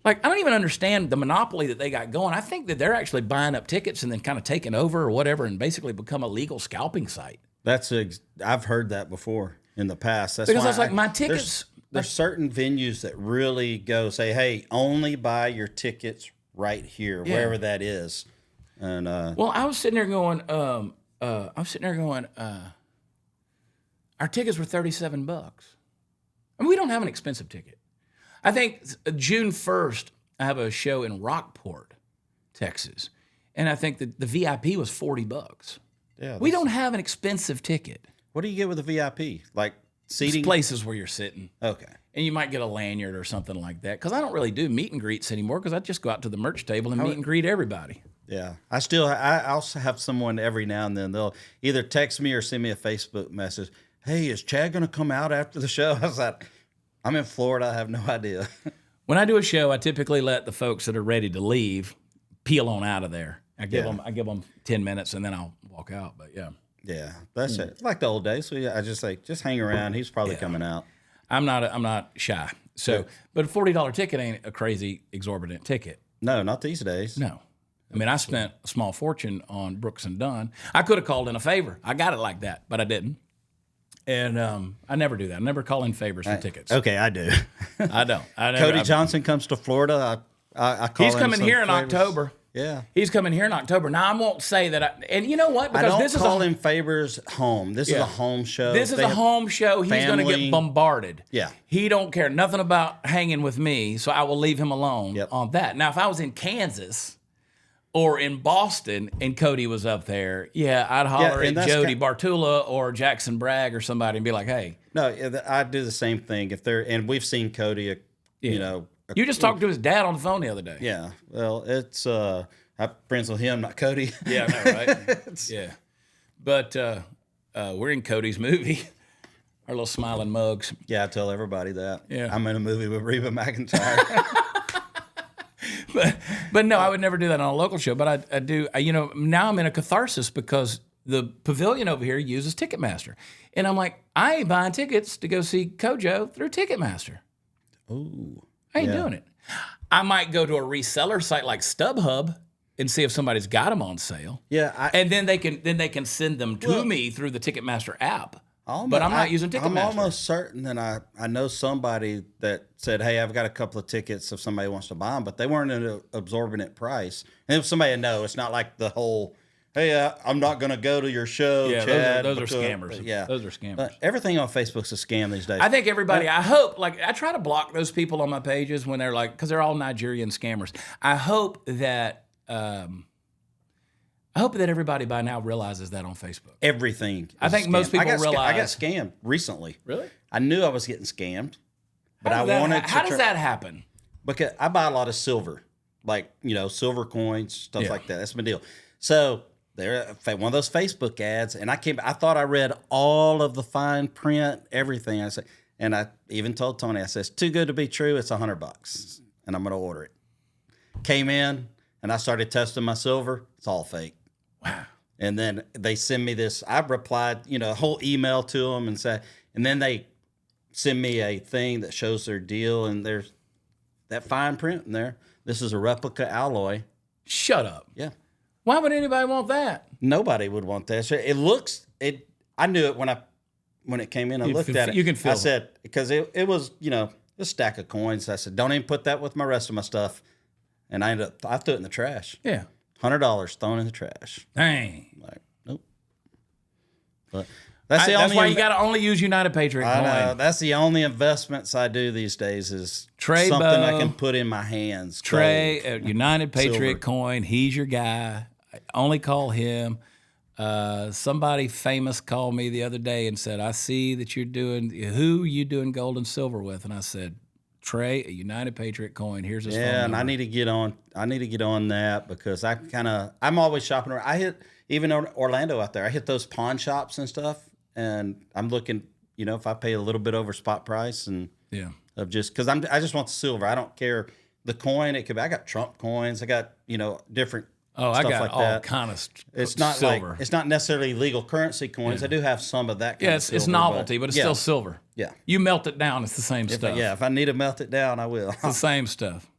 S1: Like, I don't even understand the monopoly that they got going. I think that they're actually buying up tickets and then kind of taking over or whatever, and basically become a legal scalping site.
S2: I've heard that before in the past. That's
S1: because
S2: why
S1: I was like, my tickets.
S2: There's certain venues that really go say, "Hey, only buy your tickets right here, wherever that is." And
S1: well, I was sitting there going, our tickets were $37. And we don't have an expensive ticket. I think June 1st, I have a show in Rockport, Texas, and I think that the VIP was $40. Yeah, we don't have an expensive ticket.
S2: What do you get with a VIP? Like seating?
S1: It's places where you're sitting.
S2: Okay.
S1: And you might get a lanyard or something like that. Because I don't really do meet and greets anymore because I just go out to the merch table and meet and greet everybody.
S2: Yeah. I also have someone every now and then, they'll either text me or send me a Facebook message. "Hey, is Chad going to come out after the show?" I was like, "I'm in Florida. I have no idea."
S1: When I do a show, I typically let the folks that are ready to leave peel on out of there. I give them 10 minutes and then I'll walk out. But yeah.
S2: Yeah, that's it. It's like the old days. So I just say, just hang around. He's probably coming out.
S1: I'm not shy. So, but a $40 ticket ain't a crazy exorbitant ticket.
S2: No, not these days.
S1: No. I mean, I spent a small fortune on Brooks and Dunn. I could have called in a favor. I got it like that, but I didn't. And I never do that. I never call in favors for tickets.
S2: Okay, I do.
S1: I don't.
S2: Cody Johnson comes to Florida. I call.
S1: He's coming here in October.
S2: Yeah,
S1: he's coming here in October. Now I won't say that. And you know what?
S2: Because I don't call in favors home. This is a home show.
S1: This is a home show. He's going to get bombarded.
S2: Yeah,
S1: he don't care nothing about hanging with me, so I will leave him alone on that. Now, if I was in Kansas or in Boston and Cody was up there, I'd holler at Jody Bartula or Jackson Bragg or somebody and be like, "Hey."
S2: No, I do the same thing. If they're, and we've seen Cody, you know.
S1: You just talked to his dad on the phone the other day.
S2: Yeah. Well, it's I'm friends with him, not Cody.
S1: Yeah, I know, right? Yeah. But we're in Cody's movie. Our little smiling mugs.
S2: Yeah, I tell everybody that.
S1: Yeah.
S2: I'm in a movie with Reba McEntire.
S1: but no, I would never do that on a local show. But I do. Now I'm in a catharsis because the pavilion over here uses Ticketmaster, and I'm like, I ain't buying tickets to go see Kojo through Ticketmaster.
S2: Ooh.
S1: I ain't doing it. I might go to a reseller site like StubHub and see if somebody's got them on sale.
S2: Yeah,
S1: and then they can send them to me through the Ticketmaster app. But I'm not using Ticketmaster.
S2: I'm almost certain that I know somebody that said, "Hey, I've got a couple of tickets if somebody wants to buy them," but they weren't at an absorbent price. And if somebody know, it's not like the whole, "Hey, I'm not going to go to your show."
S1: Yeah,
S2: Chad,
S1: those are scammers.
S2: Yeah,
S1: those are scammers.
S2: But everything on Facebook's a scam these days.
S1: I think everybody. I hope, I try to block those people on my pages when they're like, because they're all Nigerian scammers. I hope that. I hope that everybody by now realizes that on Facebook.
S2: Everything.
S1: I think most people realize.
S2: I got scammed recently.
S1: Really?
S2: I knew I was getting scammed, but I wanted to.
S1: How does that happen?
S2: Because I buy a lot of silver, like silver coins, stuff like that. That's my deal. So they're one of those Facebook ads, and I thought I read all of the fine print, everything. I said, and I even told Tony, I said, "It's too good to be true. It's $100, and I'm going to order it." Came in, and I started testing my silver. It's all fake.
S1: Wow.
S2: And then they send me this. I replied, a whole email to them and then they send me a thing that shows their deal, and there's that fine print in there. This is a replica alloy.
S1: Shut up.
S2: Yeah.
S1: Why would anybody want that?
S2: Nobody would want that. I knew it when it came in. I looked at it.
S1: You can feel it.
S2: I said, because it was, a stack of coins. I said, don't even put that with my rest of my stuff. And I threw it in the trash.
S1: Yeah.
S2: $100 thrown in the trash.
S1: Dang.
S2: Like, nope. But
S1: that's why you got to only use United Patriot coin.
S2: I know. That's the only investments I do these days is
S1: Trey
S2: something I can put in my hands.
S1: Trey, United Patriot
S2: silver.
S1: coin. He's your guy. I only call him. Somebody famous called me the other day and said, "I see that you're doing. Who you doing gold and silver with?" And I said, "Trey, a United Patriot coin. Here's his phone number."
S2: And I need to get on that because I'm always shopping around. I hit even Orlando out there. I hit those pawn shops and stuff, and I'm looking, if I pay a little bit over spot price, and of just because I just want the silver. I don't care the coin. It could be. I got Trump coins. I got different.
S1: Oh,
S2: stuff
S1: I got
S2: like
S1: all
S2: that.
S1: kind of
S2: It's not
S1: silver.
S2: like it's not necessarily legal currency coins. I do have some of that. Kind of silver,
S1: it's novelty, but it's still silver.
S2: Yeah,
S1: you melt it down, it's the same stuff.
S2: If I need to melt it down, I will.
S1: It's the same stuff.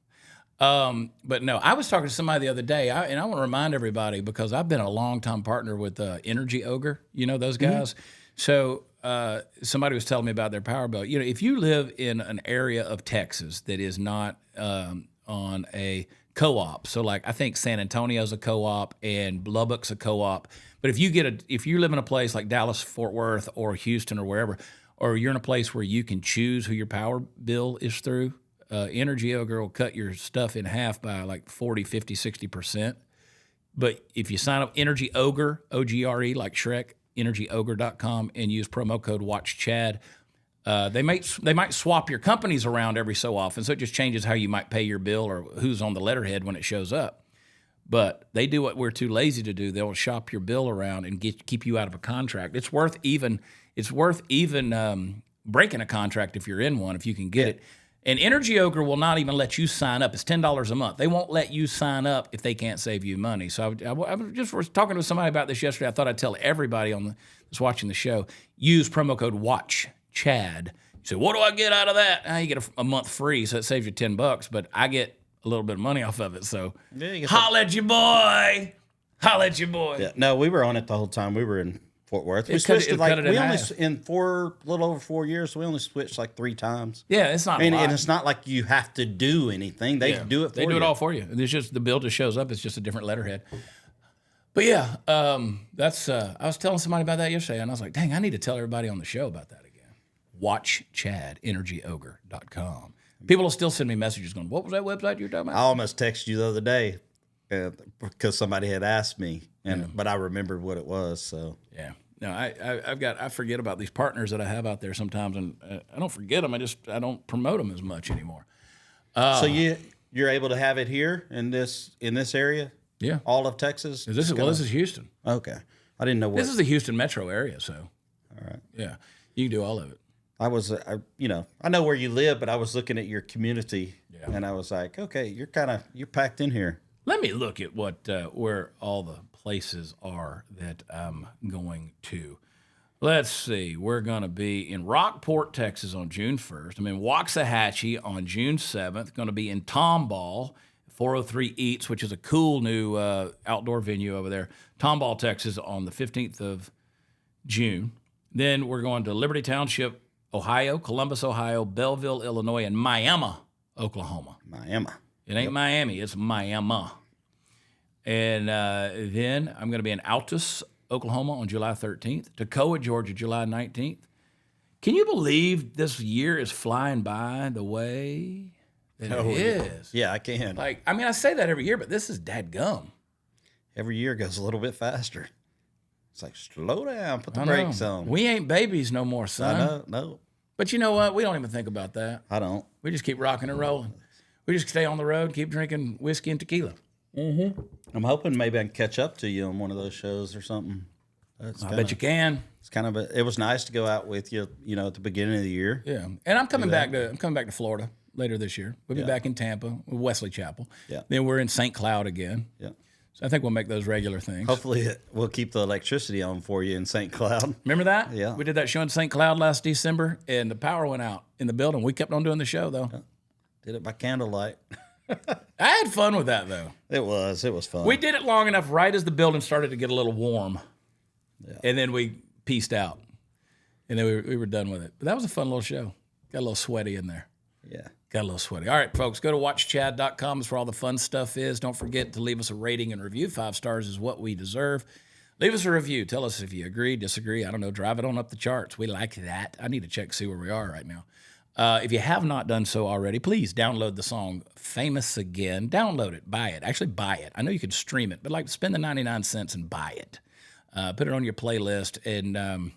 S1: But no, I was talking to somebody the other day, and I want to remind everybody because I've been a long-time partner with Energy Ogre. You know those guys? So somebody was telling me about their power bill. If you live in an area of Texas that is not on a co-op, so like I think San Antonio's a co-op and Lubbock's a co-op. But if you live in a place like Dallas, Fort Worth, or Houston, or wherever, or you're in a place where you can choose who your power bill is through, Energy Ogre will cut your stuff in half by like 40, 50, 60%. But if you sign up Energy Ogre, O-G-R-E, like Shrek, energyogre.com, and use promo code WatchChad, they might swap your companies around every so often, so it just changes how you might pay your bill or who's on the letterhead when it shows up. But they do what we're too lazy to do. They'll shop your bill around and keep you out of a contract. It's worth even breaking a contract if you're in one, if you can get it. And Energy Ogre will not even let you sign up. It's $10 a month. They won't let you sign up if they can't save you money. So I was talking to somebody about this yesterday. I thought I'd tell everybody that's watching the show, use promo code WatchChad. You say, what do I get out of that? You get a month free, so it saves you $10, but I get a little bit of money off of it. So holla at your boy. Holla at your boy.
S2: Yeah. No, we were on it the whole time. We were in Fort Worth. We switched in 4 years, we only switched like 3 times.
S1: Yeah, it's not.
S2: And it's not like you have to do anything. They do it for you.
S1: They do it all for you. It's just the bill just shows up. It's just a different letterhead. But yeah, that's. I was telling somebody about that yesterday, and I was like, dang, I need to tell everybody on the show about that again. Watch Chad, energyogre.com. People will still send me messages going, what was that website you were talking about?
S2: I almost texted you the other day because somebody had asked me, but I remembered what it was. So
S1: yeah, no, I forget about these partners that I have out there sometimes, and I don't forget them. I don't promote them as much anymore.
S2: So you're able to have it here in this area.
S1: Yeah,
S2: all of Texas.
S1: This is Houston.
S2: Okay, I didn't know.
S1: This is the Houston metro area. So
S2: all right,
S1: yeah, you can do all of it.
S2: I know where you live, but I was looking at your community, and I was like, okay, you're packed in here.
S1: Let me look at where all the places are that I'm going to. Let's see. We're going to be in Rockport, Texas on June 1st. I'm in Waxahachie on June 7th. Going to be in Tomball, 403 Eats, which is a cool new outdoor venue over there. Tomball, Texas on the 15th of June. Then we're going to Liberty Township, Ohio, Columbus, Ohio, Belleville, Illinois, and Miami, Oklahoma.
S2: Miami.
S1: It ain't Miami, it's Miami. And then I'm going to be in Altus, Oklahoma on July 13th, Toccoa, Georgia, July 19th. Can you believe this year is flying by the way that it is?
S2: Yeah, I can.
S1: I say that every year, but this is dadgum.
S2: Every year goes a little bit faster. It's like, slow down, put the brakes on.
S1: We ain't babies no more, son.
S2: I know, no.
S1: But you know what? We don't even think about that.
S2: I don't.
S1: We just keep rocking and rolling. We just stay on the road, keep drinking whiskey and tequila.
S2: Mm-hmm. I'm hoping maybe I can catch up to you on one of those shows or something.
S1: I bet you can.
S2: It's it was nice to go out with you, at the beginning of the year.
S1: Yeah, and I'm coming back to Florida later this year. We'll be back in Tampa with Wesley Chapel. Yeah. Then we're in St. Cloud again. Yeah. So I think we'll make those regular things.
S2: Hopefully we'll keep the electricity on for you in St. Cloud.
S1: Remember that?
S2: Yeah.
S1: We did that show in St. Cloud last December, and the power went out in the building. We kept on doing the show, though. Yeah.
S2: Did it by candlelight.
S1: I had fun with that, though.
S2: It was fun.
S1: We did it long enough right as the building started to get a little warm. Yeah. And then we pieced out. And then we were done with it. But that was a fun little show. Got a little sweaty in there.
S2: Yeah.
S1: Got a little sweaty. All right, folks, go to watchchad.com. That's where all the fun stuff is. Don't forget to leave us a rating and review. 5 stars is what we deserve. Leave us a review. Tell us if you agree, disagree. I don't know. Drive it on up the charts. We like that. I need to check, see where we are right now. If you have not done so already, please download the song Famous Again. Download it. Buy it. Actually, buy it. I know you can stream it, but spend the 99 cents and buy it. Put it on your playlist. And,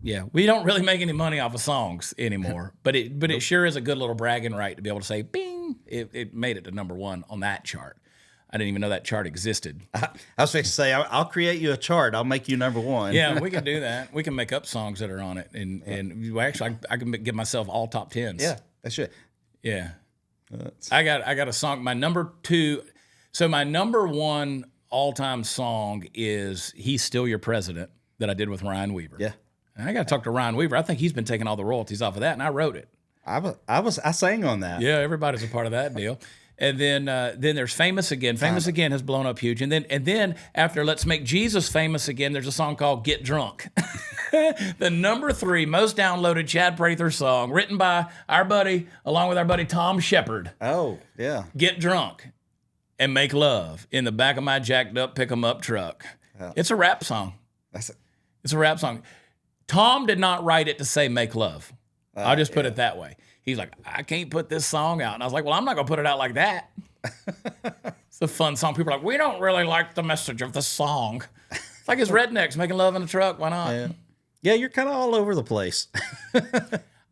S1: yeah, we don't really make any money off of songs anymore, but it sure is a good little bragging right to be able to say, bing, it made it to #1 on that chart. I didn't even know that chart existed.
S2: I was going to say, I'll create you a chart. I'll make you number one.
S1: Yeah, we can do that. We can make up songs that are on it, and actually, I can give myself all top 10s.
S2: Yeah, that's it.
S1: Yeah, I got a song. My number 2. So my number 1 all-time song is "He's Still Your President" that I did with Ryan Weaver.
S2: Yeah,
S1: and I got to talk to Ryan Weaver. I think he's been taking all the royalties off of that, and I wrote it.
S2: I sang on that.
S1: Yeah, everybody's a part of that deal. And then there's Famous Again. Famous Again has blown up huge. And then after Let's Make Jesus Famous Again, there's a song called Get Drunk. The number 3 most downloaded Chad Prather song, written by our buddy, along with our buddy Tom Shepard.
S2: Oh, yeah.
S1: Get drunk and make love in the back of my jacked up pick 'em up truck. Oh. It's a rap song. It's a rap song. Tom did not write it to say make love. I'll just put it that way. He's like, I can't put this song out. And I was like, well, I'm not going to put it out like that. It's a fun song. People are like, we don't really like the message of the song. It's like his rednecks making love in the truck. Why not?
S2: Yeah, you're kind of all over the place.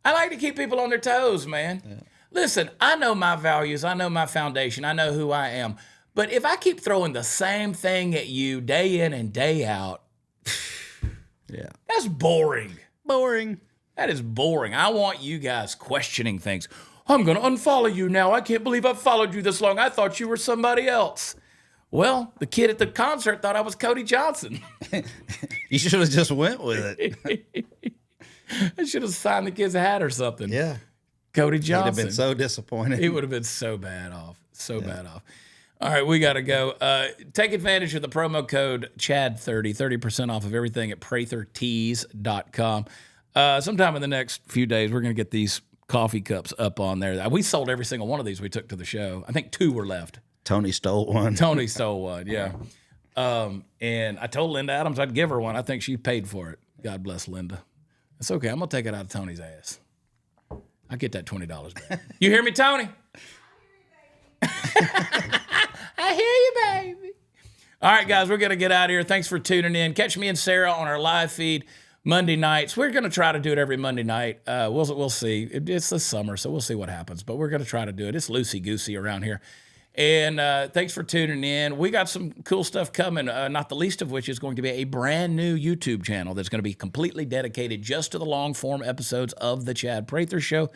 S1: I like to keep people on their toes, man. Yeah. Listen, I know my values. I know my foundation. I know who I am. But if I keep throwing the same thing at you day in and day out, that's boring.
S2: Boring.
S1: That is boring. I want you guys questioning things. I'm going to unfollow you now. I can't believe I've followed you this long. I thought you were somebody else. Well, the kid at the concert thought I was Cody Johnson.
S2: You should have just went with it.
S1: I should have signed the kid's hat or something.
S2: Yeah.
S1: Cody Johnson.
S2: He'd have been so disappointed.
S1: He would have been so bad off. Bad off. All right, we got to go. Take advantage of the promo code CHAD30, 30% off of everything at prathertees.com. Sometime in the next few days, we're going to get these coffee cups up on there. We sold every single one of these we took to the show. I think 2 were left.
S2: Tony stole one.
S1: Yeah. And I told Linda Adams I'd give her one. I think she paid for it. God bless Linda. It's okay. I'm going to take it out of Tony's ass. I'll get that $20 back. You hear me, Tony? I hear you, baby. All right, guys, we're going to get out of here. Thanks for tuning in. Catch me and Sarah on our live feed Monday nights. We're going to try to do it every Monday night. We'll see. It's the summer, so we'll see what happens. But we're going to try to do it. It's loosey-goosey around here. And thanks for tuning in. We got some cool stuff coming, not the least of which is going to be a brand new YouTube channel that's going to be completely dedicated just to the long-form episodes of The Chad Prather Show,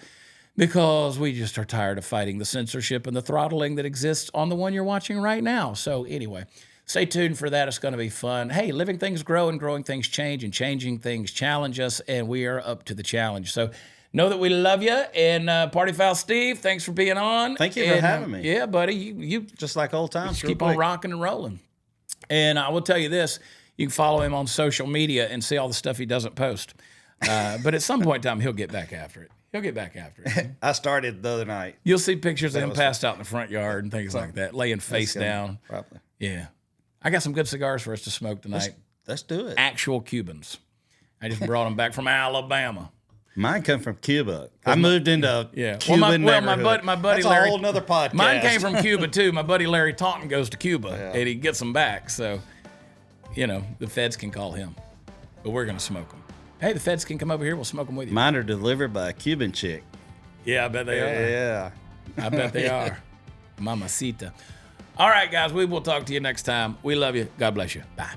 S1: because we just are tired of fighting the censorship and the throttling that exists on the one you're watching right now. So anyway, stay tuned for that. It's going to be fun. Hey, living things grow and growing things change, and changing things challenge us, and we are up to the challenge. So know that we love you. And Party Foul Steve, thanks for being on.
S2: Thank you for having me.
S1: Yeah, buddy. You
S2: just like old times.
S1: Just keep on rocking and rolling. And I will tell you this, you can follow him on social media and see all the stuff he doesn't post. But at some point in time, he'll get back after it.
S2: I started the other night.
S1: You'll see pictures of him passed out in the front yard and things like that, laying face down.
S2: Probably.
S1: Yeah. I got some good cigars for us to smoke tonight.
S2: Let's do it.
S1: Actual Cubans. I just brought them back from Alabama.
S2: Mine come from Cuba. I moved into Cuban neighborhood.
S1: My buddy
S2: That's
S1: Larry.
S2: a whole nother podcast.
S1: Mine came from Cuba too. My buddy Larry Taunton goes to Cuba and he gets them back. So, the feds can call him, but we're gonna smoke them. Hey, the feds can come over here. We'll smoke them with you.
S2: Mine are delivered by a Cuban chick.
S1: Yeah, I bet they are.
S2: Yeah.
S1: I bet they are. Mamacita. All right, guys, we will talk to you next time. We love you. God bless you. Bye.